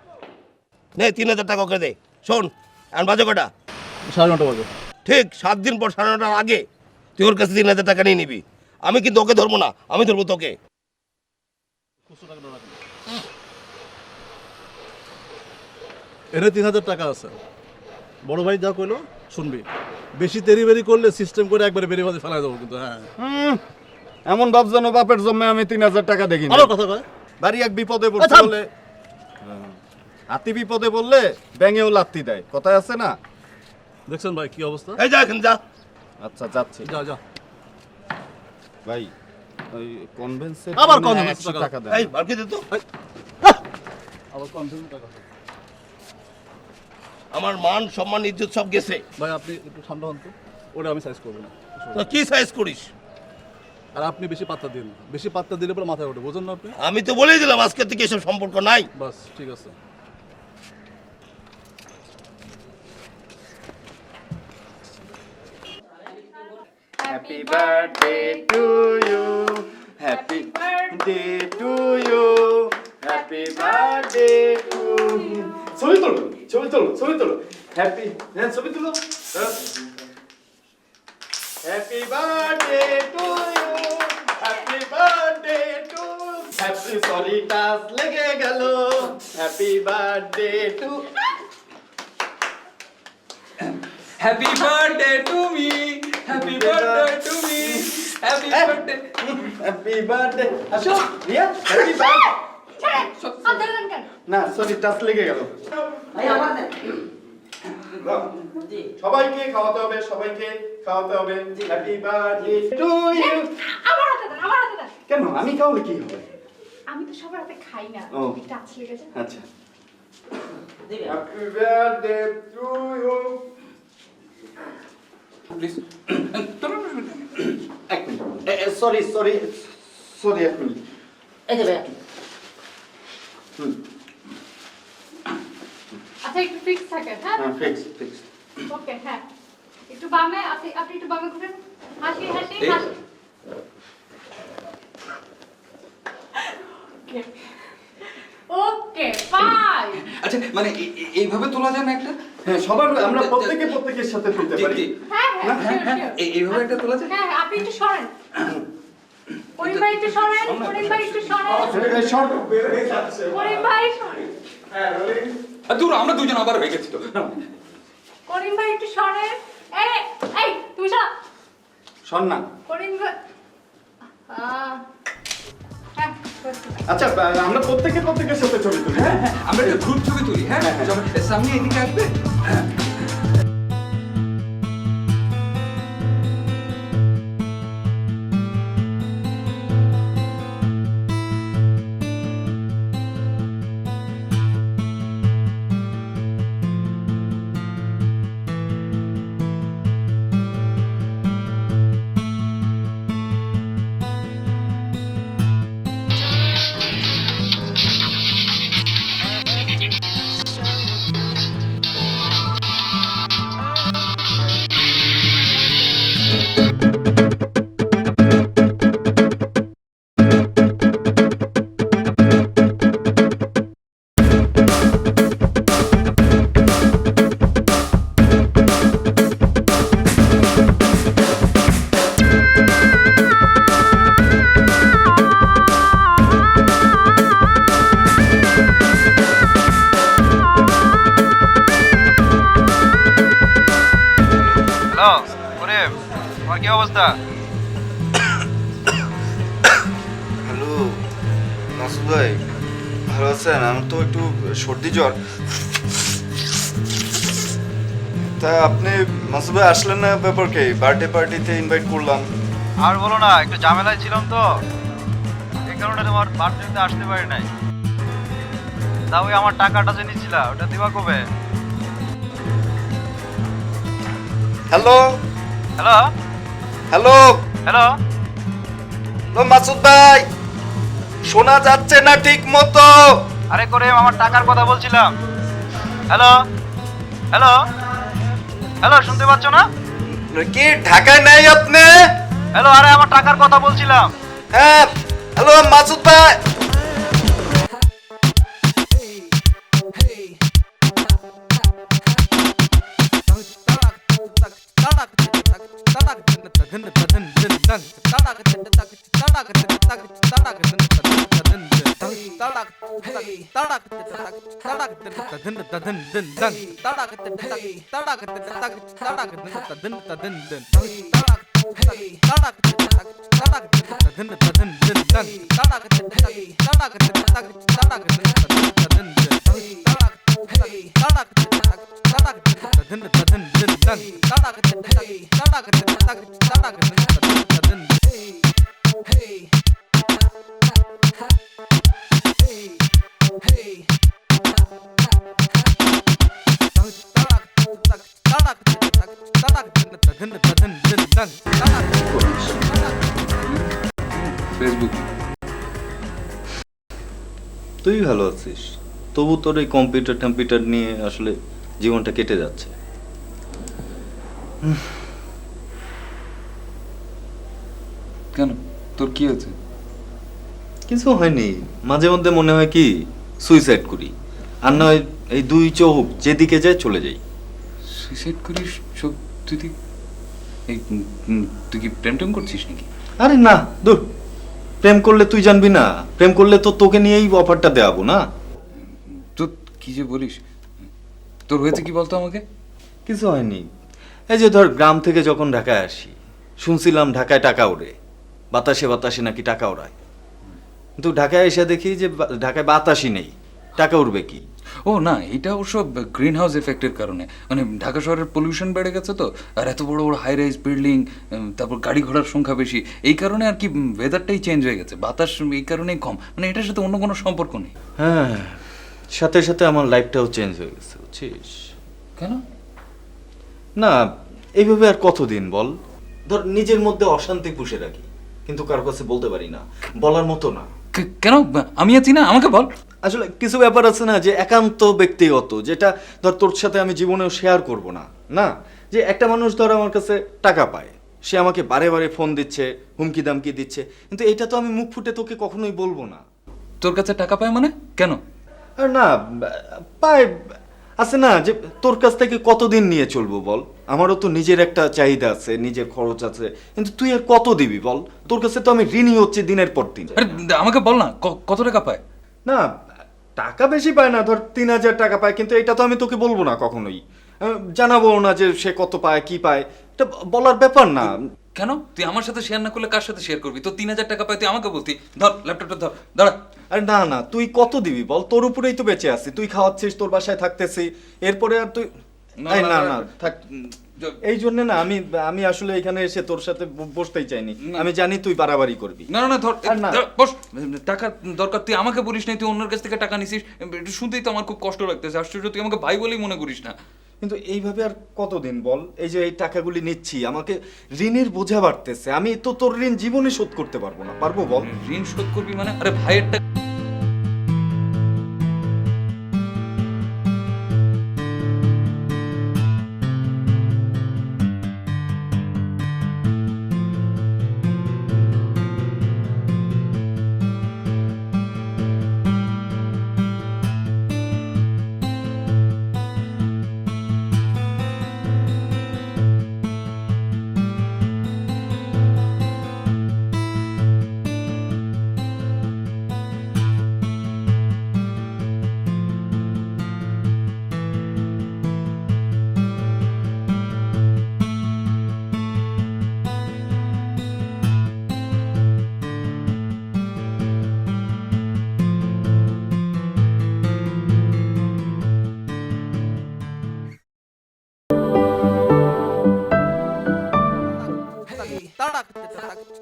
নে 3000 টাকা ওকে দে। শোন এখন বাজে কটা? 9:30 বাজে। ঠিক 7 দিন পর 9:30টার আগে তুই ওর কাছে 3000 টাকা নিয়ে নিবি। আমি কিন্তু ওকে ধরবো না, আমি ধরবো তোকে। এনে 3000 টাকা আছে। বড় ভাই যা কইলো শুনবি, বেশি তেরি বেরি করলে সিস্টেম করে একবারে বেরি বাজে ফেলাই দেবো কিন্তু। হ্যাঁ এমন ভাব যেন বাপের জন্মে আমি 3000 টাকা দেখি না। আরো কথা কয়। বাড়ি এক বিপদে পড়ছে বলে হাতি বিপদে বললে ব্যাঙেও লাত্তি দেয়, কথায় আছে না? দেখছেন ভাই কি অবস্থা? এই যা এখন যা। আচ্ছা যাচ্ছি। যা যা। ভাই ওই কনভেন্সে আবার convince টাকা দেন। এই বালকে দে তো। আবার কনফার্ম টাকা। আমার মান সম্মান ইজ্জত সব গেছে। ভাই আপনি একটু ঠান্ডা হন তো, ওটা আমি সাইজ করবো না। তো কি সাইজ করিস? আর আপনি বেশি পাত্তা দিন, বেশি পাত্তা দিলে পরে মাথায় ওঠে, বুঝুন না আপনি? আমি তো বলেই দিলাম আজকে থেকে এসব সম্পর্ক নাই। বাস ঠিক আছে। Happy birthday to you, happy birthday to you, happy birthday to you. ছবি তোলো, ছবি তোলো, ছবি তোলো। হ্যাপি, হ্যাঁ ছবি তোলো। Happy birthday to you, happy birthday to, happy sorry touch লেগে গেল। Happy birthday to, happy birthday to me, happy birthday to me, happy birthday. Happy birthday. আসো রিয়া, হ্যাপি বার্থডে। না সরি টাচ লেগে গেল। ভাই আমার দেন। সবাইকে খাওয়াতে হবে, সবাইকে খাওয়াতে হবে। Happy birthday to you. আমার হাতে দেন, আমার হাতে দেন। কেন আমি খাওয়ালে কি হবে? আমি তো সবার হাতে খাই না, ও। টাচ লেগেছে। আচ্ছা। দিবেন। Happy birthday to you. Please এক মিনিট, সরি সরি সরি, এক মিনিট। এই যে ভাই আচ্ছা একটু ফিক্স থাকে, হ্যাঁ? হ্যাঁ ফিক্স ফিক্স। ওকে, হ্যাঁ। একটু বামে, আপনি একটু বামে ঘুরেন। হাসি হাসি এই। হাসি। ওকে, ফাইন। আচ্ছা মানে এইভাবে তোলা যায় না একটা? হ্যাঁ সবার আমরা প্রত্যেকের সাথে তুলতে জি, পারি। জি। হ্যাঁ হ্যাঁ, হ্যাঁ, sure, হ্যাঁ, sure। এইভাবে একটা তোলা যায়? হ্যাঁ, আপনি একটু সরেন। করিম ভাই একটু সরেন, করিম ভাই একটু সরেন। শর্ট বের হয়ে যাচ্ছে। করিম ভাই সরেন। হ্যাঁ রোলিং। দূর আমরা দুজন আবার হয়ে গেছি তো। করিম ভাই একটু সরেন। এই এই তুমি সর। শোন না। করিম ভাই হ্যাঁ, করছি। আচ্ছা আমরা প্রত্যেকের সাথে ছবি তুলি। হ্যাঁ আমরা একটা গ্রুপ ছবি তুলি। হ্যাঁ চলো, সামনে এদিকে আসবে। হ্যালো করিম, তোমার তোমার কি অবস্থা? হ্যালো মাসুদ ভাই, ভালো আছেন? আমার তো একটু সর্দি জ্বর। তা আপনি মাসুদ ভাই আসলেন না, ব্যাপার কি? বার্থডে পার্টিতে ইনভাইট করলাম। আর বলো না, একটু ঝামেলায় ছিলাম তো, এই কারণে তোমার বার্থডেতে আসতে পারি নাই। তা ওই আমার টাকাটা যে নিচ্ছিলা, ওটা দিবা কবে? Hello hello hello hello hello Masud ভাই, শোনা যাচ্ছে না ঠিক মতো। আরে করে আমার টাকার কথা বলছিলাম। হ্যালো হ্যালো হ্যালো, শুনতে পাচ্ছ না? কি ঢাকায় নাই আপনি? হ্যালো, আরে আমার টাকার কথা বলছিলাম। হ্যাঁ হ্যালো মাসুদ ভাই। ফেসবুক। তুই ভালো আছিস, তবু তোর এই কম্পিউটার নিয়ে আসলে জীবনটা কেটে যাচ্ছে। কেন, তোর কি হয়েছে? কিছু হয়নি, মাঝে মধ্যে মনে হয় কি সুইসাইড করি, আর নয় এই দুই চোখ যেদিকে যায় চলে যাই। সুইসাইড করিস? তুই এই তুই কি প্রেম করছিস নাকি? আরে না দূর, প্রেম করলে তুই জানবি না? প্রেম করলে তো তোকে নিয়েই অফারটা দেওয়াবো না। তো কি যে বলিস, তোর হয়েছে কি বলতো আমাকে? কিছু হয়নি, এই যে ধর গ্রাম থেকে যখন ঢাকায় আসি, শুনছিলাম ঢাকায় টাকা ওড়ে, বাতাসে বাতাসে নাকি টাকা ওড়ায়, কিন্তু ঢাকায় এসে দেখি যে ঢাকায় বাতাসই নেই, টাকা উড়বে কি? ও না, এটা অবশ্য গ্রিন হাউস এফেক্টের কারণে, মানে ঢাকা শহরের পলিউশন বেড়ে গেছে তো, আর এত বড় বড় হাই রাইজ বিল্ডিং, তারপর গাড়ি ঘোড়ার সংখ্যা বেশি, এই কারণে আর কি ওয়েদারটাই চেঞ্জ হয়ে গেছে, বাতাস এই কারণেই কম, মানে এটার সাথে অন্য কোনো সম্পর্ক নেই। হ্যাঁ, সাথে সাথে আমার লাইফটাও চেঞ্জ হয়ে গেছে, বুঝছিস? কেন? না, এইভাবে আর কতদিন বল? ধর নিজের মধ্যে অশান্তি পুষে রাখি, কিন্তু কারো কাছে বলতে পারি না, বলার মতো না। কেন? আমি আছি না, আমাকে বল। আসলে কিছু ব্যাপার আছে না যে একান্ত ব্যক্তিগত, যেটা ধর তোর সাথে আমি জীবনেও শেয়ার করব না। না, যে একটা মানুষ ধর আমার কাছে টাকা পায়, সে আমাকে বারে বারে ফোন দিচ্ছে, হুমকি দামকি দিচ্ছে, কিন্তু এটা তো আমি মুখ ফুটে তোকে কখনোই বলবো না। তোর কাছে টাকা পায় মানে? কেন? আর না, পায় আছে না, যে তোর কাছ থেকে কতদিন নিয়ে চলবো বল? আমারও তো নিজের একটা চাহিদা আছে, নিজের খরচ আছে, কিন্তু তুই আর কত দিবি বল? তোর কাছে তো আমি ঋণী হচ্ছে দিনের পর দিন। আরে আমাকে বল না, কত টাকা পায়? না, টাকা বেশি পায় না, ধর 3,000 টাকা পায়, কিন্তু এটা তো আমি তোকে বলবো না কখনোই, জানাবো না যে সে কত পায় কি পায়, এটা বলার ব্যাপার না। কেন? তুই আমার সাথে শেয়ার না করলে কার সাথে শেয়ার করবি? তো 3,000 টাকা পায়, তুই আমাকে বলতি ধর ল্যাপটপটা ধর, দাঁড়া। আরে না না, তুই কত দিবি বল? তোর উপরেই তো বেঁচে আছি, তুই খাওয়াচ্ছিস, তোর বাসায় থাকতেছি, এরপরে আর তুই এই না না থাক। এই জন্য না আমি আসলে এখানে এসে তোর সাথে বসতেই চাইনি, আমি জানি তুই বাড়াবাড়ি করবি। না না ধর, আর না। বস। টাকা দরকার, তুই আমাকে বলিস না, তুই অন্যের কাছ থেকে টাকা নিছিস, এটা শুনতেই তো আমার খুব কষ্ট লাগতেছে। আশ্চর্য, তুই আমাকে ভাই বলেই মনে করিস না। কিন্তু এইভাবে আর কতদিন বল? এই যে এই টাকাগুলি নিচ্ছি, আমাকে ঋণের বোঝা বাড়তেছে, আমি তো তোর ঋণ জীবনে শোধ করতে পারবো না। পারবো বল? ঋণ শোধ করবি মানে? আরে ভাইয়ের টাকা।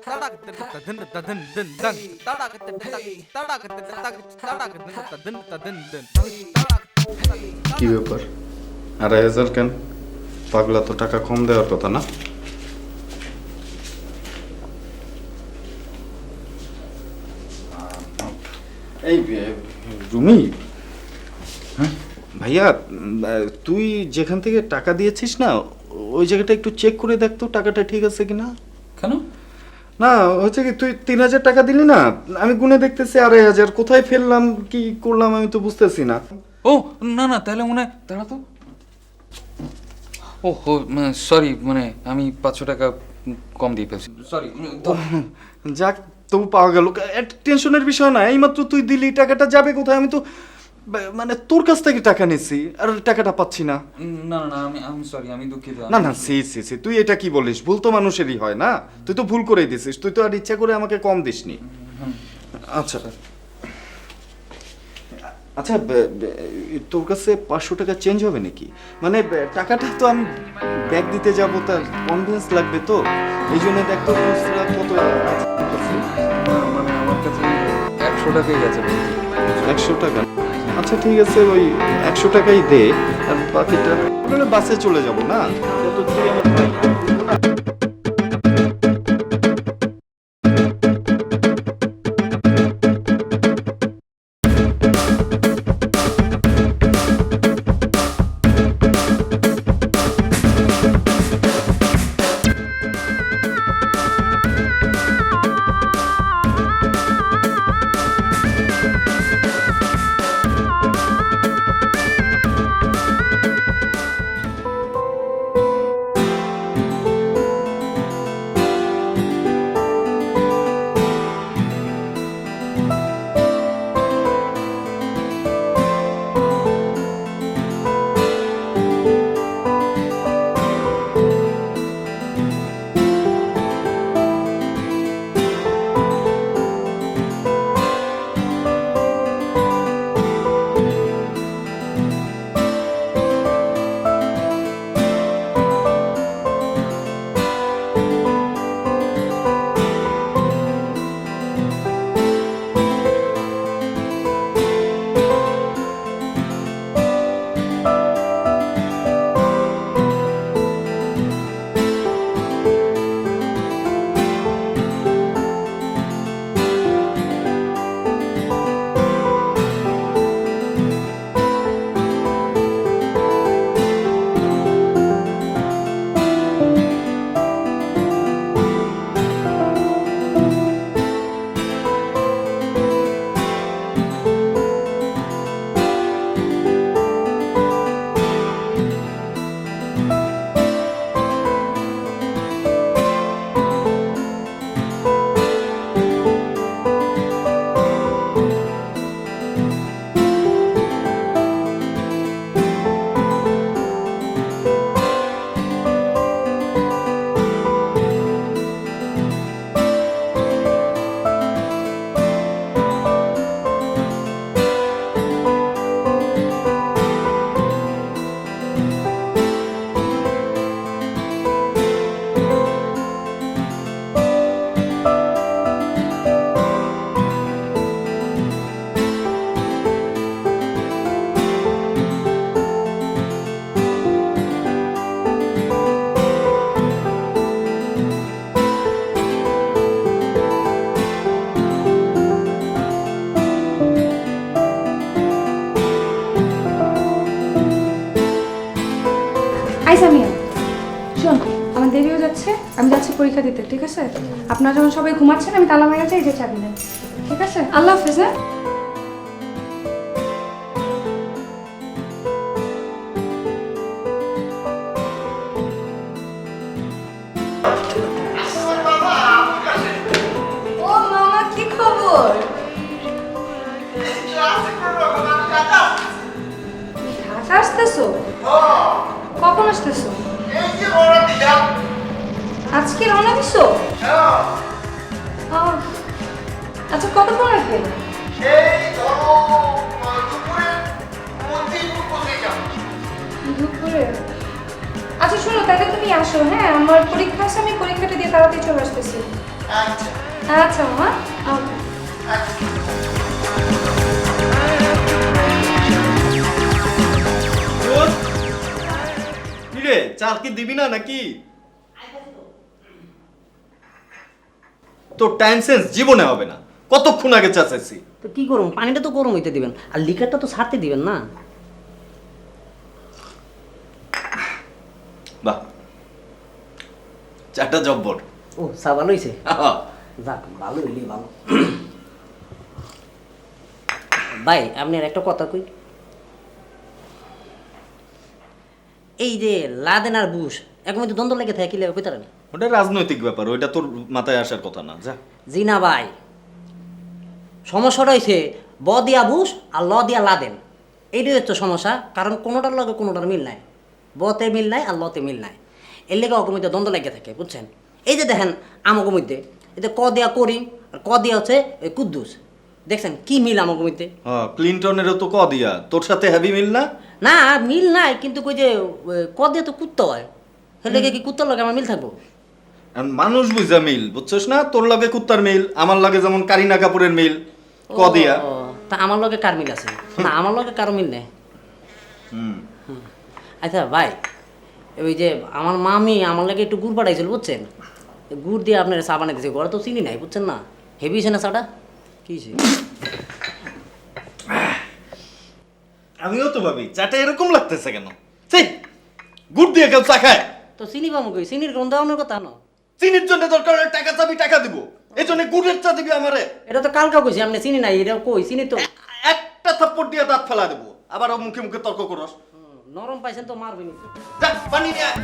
কি ব্যাপার 2,500 কেন? পাগলা তো টাকা কম দেওয়ার কথা না? এই রুমি, হ্যাঁ ভাইয়া, তুই যেখান থেকে টাকা দিয়েছিস না ওই জায়গাটা একটু চেক করে দেখ তো টাকাটা ঠিক আছে কিনা। কেন? না হচ্ছে কি, তুই 3,000 টাকা দিলি না, আমি গুনে দেখতেছি 2,500, কোথায় ফেললাম কি করলাম আমি তো বুঝতেছি না। ও না না, তাহলে মনে হয় দাঁড়া তো। ও সরি, মানে আমি 500 টাকা কম দিয়ে ফেলছি, সরি। যাক, তবু পাওয়া গেল, টেনশনের বিষয় না। এইমাত্র তুই দিলি, টাকাটা যাবে কোথায়? আমি তো মানে তোর কাছ থেকে টাকা নিচ্ছি আর টাকাটা পাচ্ছি না। না না, আমি সরি, আমি দুঃখিত। না না, সি সি সি, তুই এটা কি বলিস? ভুল তো মানুষেরই হয় না, তুই তো ভুল করেই দিছিস, তুই তো আর ইচ্ছা করে আমাকে কম দিসনি। আচ্ছা আচ্ছা, তোর কাছে 500 টাকা চেঞ্জ হবে নাকি? মানে টাকাটা তো আমি ব্যাগ দিতে যাব, তার কনভিন্স লাগবে তো, এই জন্য দেখ তো খুচরা কত আছে তোর কাছে। মানে আমার কাছে 100 টাকাই আছে। 100 টাকা? আচ্ছা ঠিক আছে, ওই 100 টাকাই দে, আর বাকিটা বাসে চলে যাব না তো তুই আমার ভাই। সামিয়া, শোন, আমার দেরিও যাচ্ছে, আমি যাচ্ছি পরীক্ষা দিতে, ঠিক আছে? আপনারা যখন সবাই ঘুমাচ্ছেন আমি তালা মেরে গেছে, এই যে চাবি নেন, ঠিক আছে? আল্লাহ হাফেজ। হ্যাঁ, ও মামা, কি খবর? ঢাকা আসতেছো? কখন আসতেছো? আজকে রওনা দিছো? আচ্ছা, কতক্ষণ লাগবে? দুপুরে? আচ্ছা শোনো, তাহলে তুমি আসো, হ্যাঁ? আমার পরীক্ষা আছে, আমি পরীক্ষাটা দিয়ে তাড়াতাড়ি চলে আসতেছি। আচ্ছা আচ্ছা মামা ওকে। কিরে চাল কি দিবি না নাকি? তোর টাইম সেন্স জীবনে হবে না। কতক্ষণ আগে চা চাইছি। তো কি করুন, পানিটা তো গরম হইতে দিবেন আর লিকারটা তো ছাড়তে দিবেন না। বাহ, চাটা জব্বর। ও চা ভালো হয়েছে, যাক ভালো হইলে ভালো। ভাই আপনার একটা কথা কই, এই যে লাদেন আর বুশ এক মধ্যে দ্বন্দ্ব লেগে থাকে, কি লেগে কইতারেন? ওটা রাজনৈতিক ব্যাপার, ওইটা তোর মাথায় আসার কথা না। যা। জি না ভাই, সমস্যাটা হয়েছে ব দিয়া বুশ আর ল দিয়া লাদেন, এইটাই হচ্ছে সমস্যা। কারণ কোনোটার লগে কোনোটার মিল নাই, বতে মিল নাই আর লতে মিল নাই, এর লেগে অগর মধ্যে দ্বন্দ্ব লেগে থাকে, বুঝছেন? এই যে দেখেন আমাকে মধ্যে এই যে ক দিয়া করিম আর ক দিয়া হচ্ছে কুদ্দুস, দেখছেন কি মিল আমাকে মধ্যে? হ্যাঁ, ক্লিনটনেরও তো ক দিয়া, তোর সাথে হেভি মিল না? না মিল নাই, কিন্তু কই যে ক দিয়া তো কুত্তা হয়, এর লেগে কি কুত্তার লগে আমার মিল থাকবো? আর মানুষ বুঝা মিল, বুঝছস না? তোর লগে কুত্তার মিল, আমার লগে যেমন কারিনা কাপুরের মিল, ক দিয়া। ও, তা আমার লগে কার মিল আছে? না আমার লগে কারো মিল নেই। হুম। আচ্ছা ভাই, ওই যে আমার মামি আমার লাগে একটু গুড় পাঠাইছিল, বুঝছেন? গুড় দিয়ে আপনার চা বানাই দিয়েছে, ঘরে তো চিনি নাই, বুঝছেন না? হেভি আছে না চাটা? কি আমিও তো ভাবি চাটা এরকম লাগতেছে কেন? সেই গুড় দিয়ে কেউ চা খায়? তো চিনি পাবো কই? চিনির গন্ধ আমার কথা না। চিনির জন্য দরকার হলে টাকা চাবি, টাকা দিব। এই জন্য গুড়ের চা দিবি আমারে? এটা তো কালকা কইছি, আপনি চিনি নাই, এটা কই চিনি তো। একটা থাপ্পড় দিয়ে দাঁত ফেলা দেবো, আবার ও মুখে মুখে তর্ক করস। নরম পাইছেন তো মারবেনি। যা পানি নিয়ে আয়।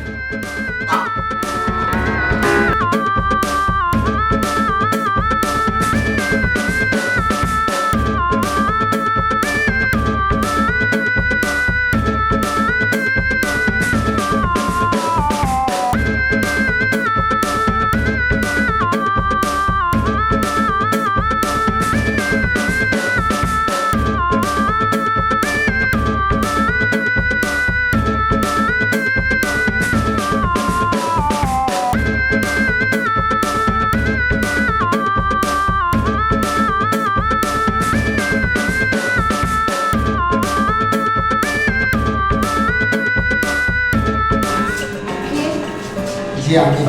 জি আমি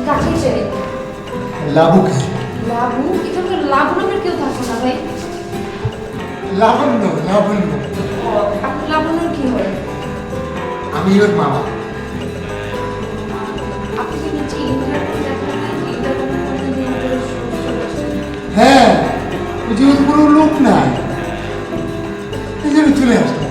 কাকে চাই? লাবুকে। লাবু? এখানে তো লাবু নামের কেউ থাকবে না ভাই। লাবণ্য, লাবণ্য। আপনি লাবণ্যর কি হয়? আমি ওর মামা। আপনি কি নিচে ইন্টারভিউ দেখেন না? ইন্টারভিউ হ্যাঁ, যেহেতু কোনো লোক নাই এই জন্য চলে আসলাম।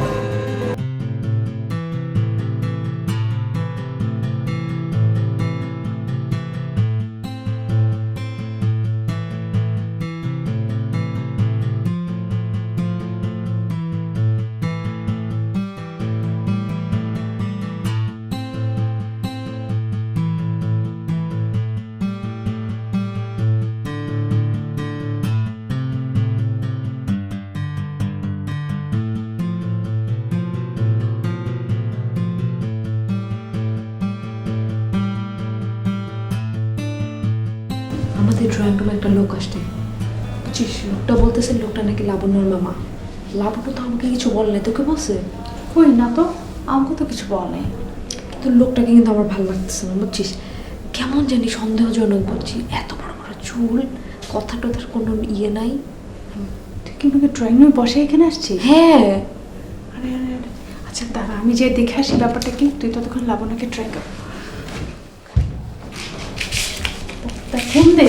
আমাদের ড্রয়িং রুমে একটা লোক আসছে, বুঝছিস? লোকটা বলতেছে লোকটা নাকি লাবণ্যর মামা। লাবণ্য তো আমাকে কিছু বলে নাই, তোকে বলছে? কই না তো, আমাকে তো কিছু বল নাই। কিন্তু লোকটাকে কিন্তু আমার ভালো লাগতেছে না, বুঝছিস? কেমন জানি সন্দেহজনক বুঝছি, এত বড় বড় চুল, কথা টথার কোনো ইয়ে নাই। তুই কি আমাকে ড্রয়িং রুমে বসে এখানে আসছিস? হ্যাঁ, আরে আরে আরে, আচ্ছা দাঁড়া আমি যে দেখে আসি ব্যাপারটা কি। তুই ততক্ষণ লাবণ্যকে ট্রাই কর। তা ফোন দে।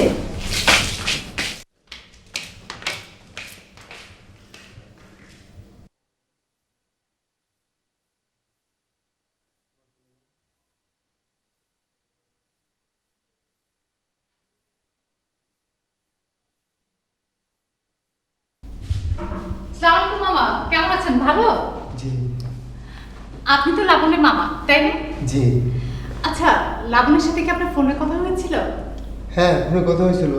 আসসালামু আলাইকুম মামা, কেমন আছেন? ভালো? জি আপনি তো লাবণ্যের মামা, তাই না? জি। আচ্ছা, লাবণ্যের সাথে কি আপনার ফোনে কথা হয়েছিল? হ্যাঁ, ফোনে কথা হয়েছিল।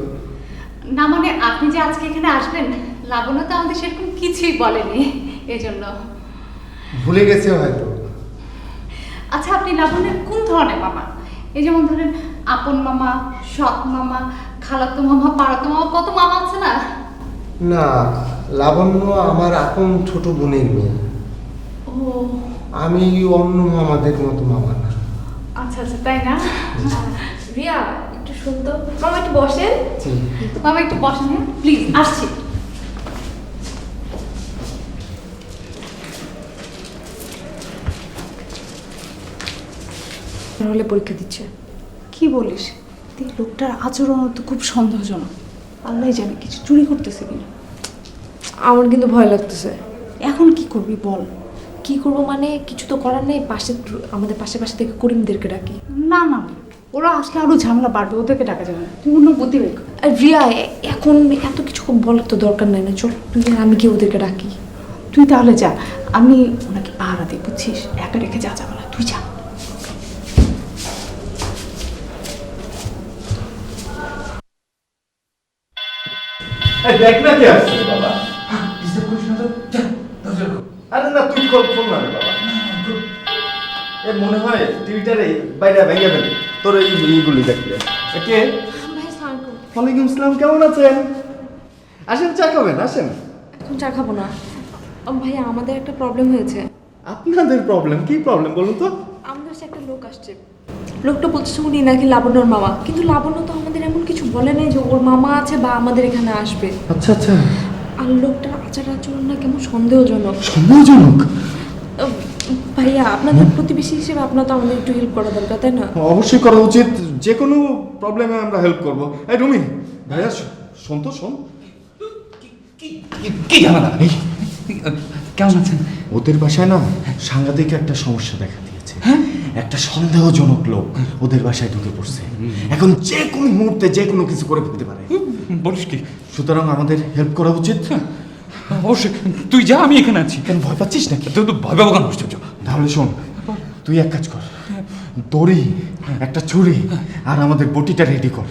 না মানে আপনি যে আজকে এখানে আসবেন, লাবণ্য তো আমাদের সেরকম কিছুই বলেনি, এজন্য। ভুলে গেছে হয়তো। আচ্ছা, আপনি লাবণ্যের কোন ধরনের মামা? এই যেমন ধরেন আপন মামা, সৎ মামা, খালাতো মামা, পাড়াতো মামা, কত মামা আছে না? না, লাবণ্য আমার আপন ছোট বোনের মেয়ে। ও আমি অন্য মামাদের মতো মামা না। আচ্ছা আচ্ছা, তাই না? রিয়া একটু শুনতো, মামা একটু বসেন। জি। মামা একটু বসেন, হ্যাঁ প্লিজ, আসছি। হলে পরীক্ষা দিচ্ছে। কি বলিস? এই লোকটার আচরণ তো খুব সন্দেহজনক। আল্লাহ জানে কিছু চুরি করতেছে কিনা। আমার কিন্তু ভয় লাগতেছে। এখন কি করবি বল? কি করবো মানে, কিছু তো করার নেই। আমাদের পাশে থেকে করিমদেরকে ডাকি। না না, ওরা আসলে আরো ঝামেলা বাড়বে, ওদেরকে ডাকা যাবে না। তুই অন্য বুদ্ধি বের কর। আর রিয়া, এখন এত কিছু বলার তো দরকার নাই না। চল তুই আর আমি গিয়ে ওদেরকে ডাকি। তুই তাহলে যা, আমি ওনাকে পাহারা দিই, বুঝছিস? একা রেখে যা যাবে না, তুই যা। দেখ না কি আসছে বাবা। আরে না, তুই ফোন না রে বাবা। এ মনে হয় টিভিটারে বাইরে ভেঙে ফেলে তোর এইগুলি দেখলে। কে? ওয়ালাইকুম আসসালাম, কেমন আছেন? আসেন, চা খাবেন, আসেন। এখন চা খাবো না ভাইয়া, আমাদের একটা প্রবলেম হয়েছে। আপনাদের প্রবলেম? কি প্রবলেম বলুন তো? আমাদের কাছে একটা লোক আসছে। লোকটা বলছে উনি নাকি লাবণ্যর মামা, কিন্তু লাবণ্য তো আমাদের এমন কিছু বলে নাই যে ওর মামা আছে বা আমাদের এখানে আসবে। আচ্ছা আচ্ছা। আর লোকটার আচরণ না কেমন সন্দেহজনক। সন্দেহজনক? ভাইয়া, আপনাদের প্রতিবেশী হিসেবে আপনার তো আমাদের একটু হেল্প করা দরকার, তাই না? অবশ্যই করা উচিত। যে কোনো প্রবলেমে আমরা হেল্প করব। এই রুমি ভাইয়া, শোন তো, শোন। কি ঝামেলা? কেমন আছেন? ওদের বাসায় না সাংঘাতিক একটা সমস্যা দেখা দিয়েছে। একটা সন্দেহজনক লোক ওদের বাসায় ঢুকে পড়ছে। এখন যে কোনো মুহূর্তে যে কোনো কিছু করে ফেলতে পারে। বলিস কি? সুতরাং আমাদের হেল্প করা উচিত। অবশ্যই, তুই যা, আমি এখানে আছি। কেন, ভয় পাচ্ছিস নাকি? তুই তো ভয় পাবো কেন? আশ্চর্য। তাহলে শোন, তুই এক কাজ কর, দড়ি, একটা ছুরি আর আমাদের বটিটা রেডি কর।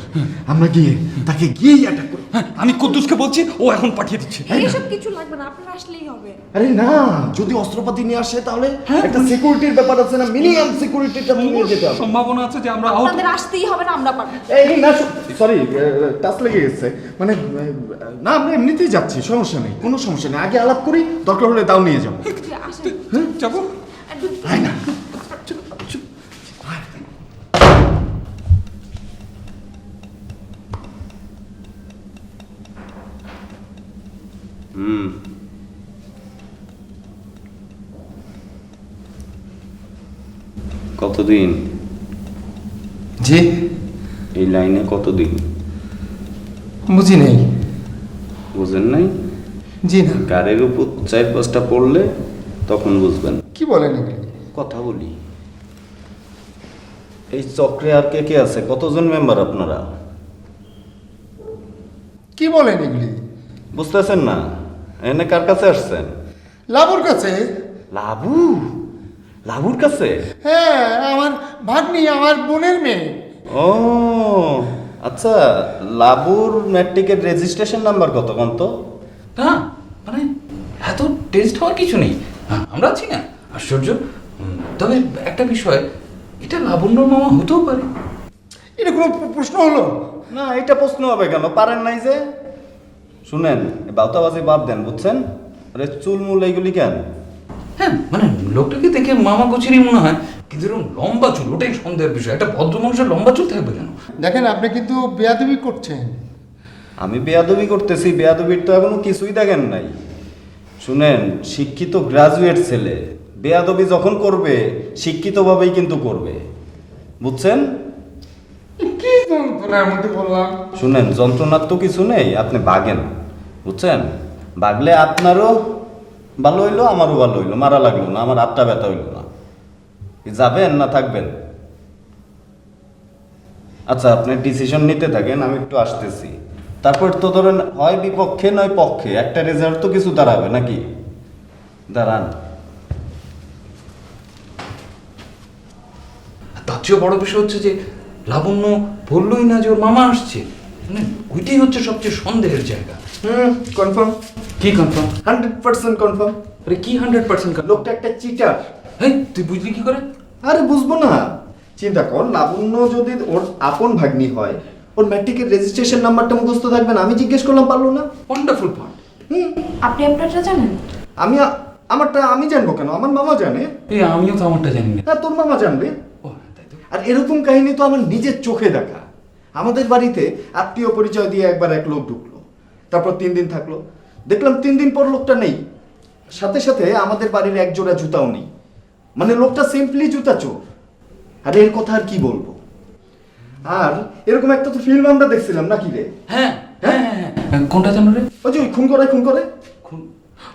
আমরা গিয়ে তাকে গিয়েই অ্যাটাক করি। আমি কুদ্দুসকে বলছি, ও এখন পাঠিয়ে দিচ্ছে। এইসব কিছু লাগবে না, আপনারা আসলেই হবে। আরে না, যদি অস্ত্রপাতি নিয়ে আসে তাহলে একটা সিকিউরিটির ব্যাপার আছে না, মিনিমাম সিকিউরিটিটা নিয়ে যেতে হবে। সম্ভাবনা আছে যে আমরা আপনাদের আসতেই হবে না, আমরা পারবো। এই না, সরি, টাচ লেগে গেছে। মানে না, আমরা এমনিতেই যাচ্ছি, সমস্যা নেই, কোনো সমস্যা নেই। আগে আলাপ করি, দরকার হলে দাও নিয়ে যাবো। যাবো। আয় না। কতদিন? জি, এই লাইনে কতদিন? বুঝি নেই। বুঝেন নাই? জি না। গাড়ির উপর 4-5টা পড়লে তখন বুঝবেন। কি বলেন এগুলি? কথা বলি। এই চক্রে আর কে কে আছে? কতজন মেম্বার আপনারা? কি বলেন এগুলি? বুঝতেছেন না? এনে কার কাছে আসছেন? লাবুর কাছে। লাবু? লাবুর কাছে? হ্যাঁ, আমার ভাগ্নি, আমার বোনের মেয়ে। ও আচ্ছা, লাবুর ম্যাট্রিকের রেজিস্ট্রেশন নাম্বার কত কত? না মানে এত টেস্ট হওয়ার কিছু নেই, আমরা আছি না। আশ্চর্য। তবে একটা বিষয়, এটা লাবণ্যর মামা হতেও পারে। এটা কোনো প্রশ্ন হলো? না, এটা প্রশ্ন হবে কেন? পারেন নাই যে? শুনেন, বাউতাবাজি বাদ দেন, বুঝছেন? আরে চুলমুল এইগুলি কেন? হ্যাঁ মানে লোকটাকে দেখে মামা গোছেরই মনে হয়, কিন্তু এরকম লম্বা চুল, ওটাই সন্দেহের বিষয়। একটা ভদ্র মানুষের লম্বা চুল থাকবে কেন? দেখেন, আপনি কিন্তু বেয়াদবি করছেন। আমি বেয়াদবি করতেছি? বেয়াদবির তো এখনো কিছুই দেখেন নাই। শুনেন, শিক্ষিত গ্রাজুয়েট ছেলে বেয়াদবি যখন করবে শিক্ষিতভাবেই কিন্তু করবে, বুঝছেন? কি যন্ত্রণার মধ্যে বললাম। শুনেন, যন্ত্রণার তো কিছু নেই, আপনি বাগেন, বুঝছেন? বাগলে আপনারও ভালো হইলো, আমারও ভালো হইলো, মারা লাগলো না, আমার হাতটা ব্যথা হইলো না। যাবেন না থাকবেন? আচ্ছা, আপনি ডিসিশন নিতে থাকেন, আমি একটু আসতেছি। তারপর তো ধরেন হয় বিপক্ষে নয় পক্ষে, একটা রেজাল্ট তো কিছু দাঁড়াবে নাকি? দাঁড়ান। তার চেয়েও বড় বিষয় হচ্ছে যে লাবণ্য বললোই না যে ওর মামা আসছে। মানে ওইটাই হচ্ছে সবচেয়ে সন্দেহের জায়গা। কনফার্ম। কি কনফার্ম? 100% কনফার্ম। আরে কি 100% কনফার্ম? লোকটা একটা চিটার। এই তুই বুঝলি কি করে? আরে বুঝবো না? চিন্তা কর, লাবণ্য যদি ওর আপন ভাগ্নি হয়, ওর ম্যাট্রিকের রেজিস্ট্রেশন নাম্বারটা মুখস্থ থাকবে না? আমি জিজ্ঞেস করলাম, পারলো না। Wonderful part. আপনি আপনারটা জানেন? আমারটা আমি জানবো কেন? আমার মামা জানে। এই আমিও তো আমারটা জানি না। হ্যাঁ, তোর মামা জানবে। ও তাই তো। আর এরকম কাহিনী তো আমার নিজের চোখে দেখা। আমাদের বাড়িতে আত্মীয় পরিচয় দিয়ে একবার এক লোক ঢুকলো, তারপর 3 দিন থাকলো, দেখলাম 3 দিন পর লোকটা নেই। সাথে সাথে আমাদের বাড়ির এক জোড়া জুতাও নেই। মানে লোকটা সিম্পলি জুতা চোর। আর এর কথা আর কি বলবো। আর এরকম একটা তো ফিল্ম আমরা দেখছিলাম নাকি রে? হ্যাঁ হ্যাঁ হ্যাঁ, কোনটা জানো রে? ওই যে খুন করে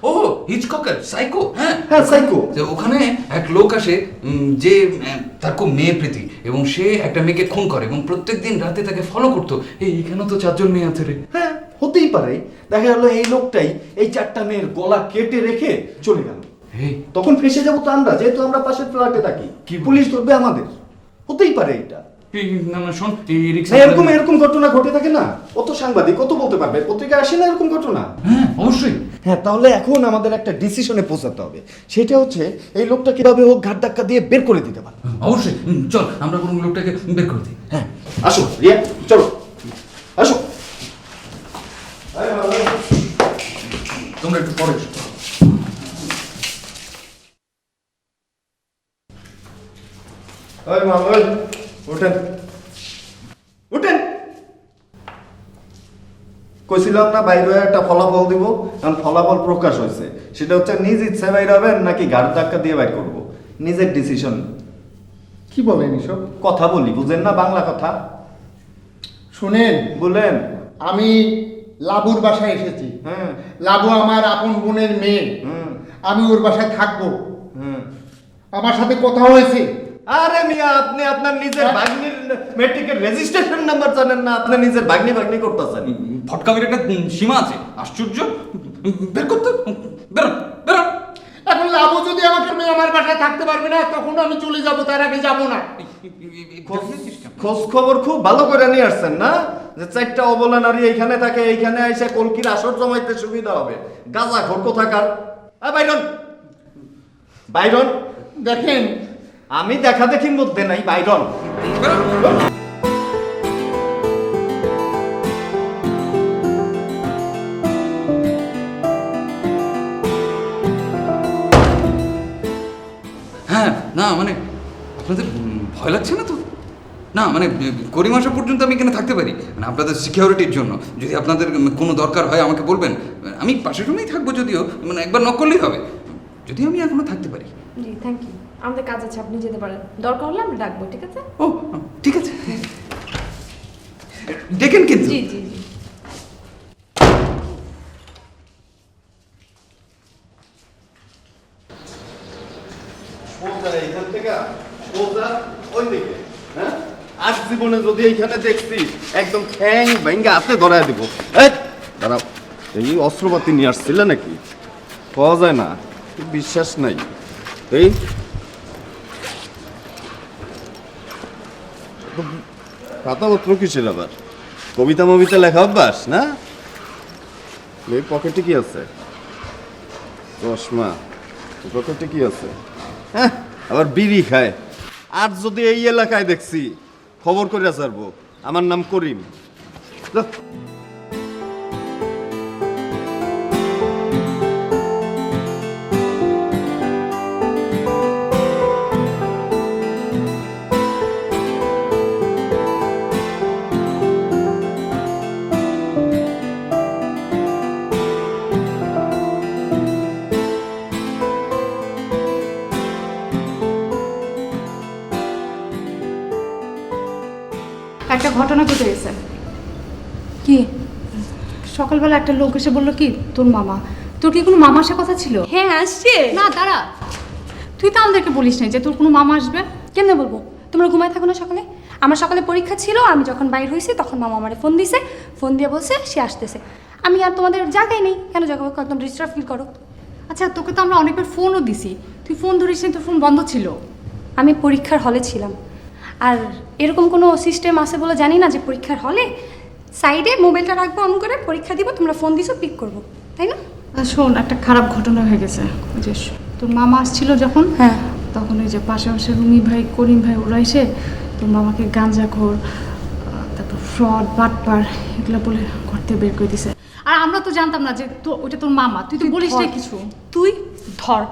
ও হিচককের সাইকো। হ্যাঁ হ্যাঁ, সাইকো। ওখানে এক লোক আসে যে তার খুব মেয়ে প্রীতি, এবং সে একটা মেয়েকে খুন করে এবং প্রত্যেকদিন রাতে তাকে ফলো করতো। এখানে তো 4জন মেয়ে আছে রে। হ্যাঁ, হতেই পারে। দেখা গেল এই লোকটাই এই 4টা মেয়ের গলা কেটে রেখে চলে গেল। তখন ফেসে যাবো তো আমরা, যেহেতু আমরা পাশের ফ্ল্যাটে থাকি। পুলিশ ধরবে আমাদের। হতেই পারে এটা। এরকম ঘটনা ঘটে থাকে না? কত সাংবাদিক কত বলতে পারবে, পত্রিকা আসে না এরকম ঘটনা? হ্যাঁ অবশ্যই। হ্যাঁ, তাহলে এখন আমাদের একটা ডিসিশনে পৌঁছাতে হবে। সেটা হচ্ছে এই লোকটা কিভাবে হোক ঘাট ধাক্কা দিয়ে বের করে দিতে পারে। অবশ্যই, চল আমরা কোনো লোকটাকে বের করে দিই। হ্যাঁ, আসো রিয়া, চলো আসো। তোমরা একটু পরে এসো। উঠেন উঠেন। কইছিলাম না বাইরে একটা ফলাফল দিব, কারণ ফলাফল প্রকাশ হয়েছে। সেটা হচ্ছে নিজ ইচ্ছে বাইর হবেন নাকি ঘাট ধাক্কা দিয়ে বাইর করবো, নিজের ডিসিশন। কি বলেন এসব? কথা বলি, বুঝেন না বাংলা কথা? শুনেন, বলেন। আমি লাবুর বাসায় এসেছি। হ্যাঁ, লাবু আমার আপন বোনের মেয়ে। আমি ওর বাসায় থাকবো। আমার সাথে কথা হয়েছে। আরে মিয়া, আপনি আপনার নিজের ভাগ্নির ম্যাট্রিকের রেজিস্ট্রেশন নাম্বার জানেন না? আপনি নিজের ভাগ্নি করতেছেন। ফটকামির একটা সীমা আছে। আশ্চর্য। বের করতে বেরোন বেরোন। এখন লাবু যদি আমাকে মেয়ে আমার বাসায় থাকতে পারবে না, তখন আমি চলে যাব, তার আগে যাব না। খোঁজ খবর খুব ভালো করে নিয়ে আসছেন না, যে 4টা অবলা নারী এইখানে থাকে, এইখানে এসে কলকির আসর জমাইতে সুবিধা হবে। গাজা ঘর কোথাকার। বাইরন বাইরন, দেখেন আমি দেখা দেখির মধ্যে নাই। বাইরন। হ্যাঁ, না মানে আপনাদের ভয় লাগছে না তো? না মানে করিম আসা পর্যন্ত আমি এখানে থাকতে পারি, মানে আপনাদের সিকিউরিটির জন্য। যদি আপনাদের কোনো দরকার হয় আমাকে বলবেন, আমি পাশের রুমেই থাকবো। যদিও মানে একবার নক করলেই হবে, যদিও আমি এখনো থাকতে পারি। জি থ্যাংক ইউ, আমাদের কাজ আছে, আপনি যেতে পারেন। দরকার হলে আমরা ডাকবো, ঠিক আছে? ও ঠিক আছে, ডেকেন কিন্তু। জি জি জি। এইখান থেকে সোজা ওই দিকে। হ্যাঁ, আজ জীবনে যদি এইখানে দেখছি একদম ঠ্যাং ভেঙ্গে হাতে ধরায় দিব। দাঁড়াও, এই অস্ত্রপাতি নিয়ে আসছিলে নাকি? পাওয়া যায় না, বিশ্বাস নাই। এই খাতাপত্র কিসের আবার? কবিতা মবিতা লেখা অভ্যাস না? এই পকেটে কি আছে? চশমা। পকেটে কি আছে? হ্যাঁ, আবার বিড়ি খায়। আর যদি এই এলাকায় দেখছি খবর করে ছাড়বো। আমার নাম করিম। একটা ঘটনা ঘটে গেছে। কি? সকালবেলা একটা লোক এসে বললো কি তোর মামা। তোর কি কোনো মামা আসার কথা ছিল? হ্যাঁ আসছে। না দাঁড়া, তুই তো আমাদেরকে বলিস না যে তোর কোনো মামা আসবে। কেমনে বলবো? তোমরা ঘুমায় থাকো না সকালে? আমার সকালে পরীক্ষা ছিল, আমি যখন বাইর হয়েছি তখন মামা আমারে ফোন দিছে, ফোন দিয়ে বলছে সে আসতেছে। আমি আর তোমাদের জাগাই নেই, কেন জাগাবো? একদম ডিস্টার্ব ফিল করো। আচ্ছা তোকে তো আমরা অনেকবার ফোনও দিছি, তুই ফোন ধরিস নি, তোর ফোন বন্ধ ছিল। আমি পরীক্ষার হলে ছিলাম। আর এরকম কোনো সিস্টেম আছে বলে জানি না যে পরীক্ষার হলে সাইডে মোবাইলটা রাখবো, অন করে পরীক্ষা দিব, তোমরা ফোন দিছো পিক করবো, তাই না? শোন, একটা খারাপ ঘটনা হয়ে গেছে। ওই যে তোর মামা আসছিল যখন, হ্যাঁ, তখন ওই যে পাশে রুমি ভাই, করিম ভাই, ওরা এসে তোর মামাকে গাঁজাখোর, তারপর ফ্রড বাটপার এগুলো বলে ঘর থেকে বের করে দিছে। আর আমরা তো জানতাম না যে তো ওইটা তোর মামা, তুই তো বলিস না কিছু। তুই ধর।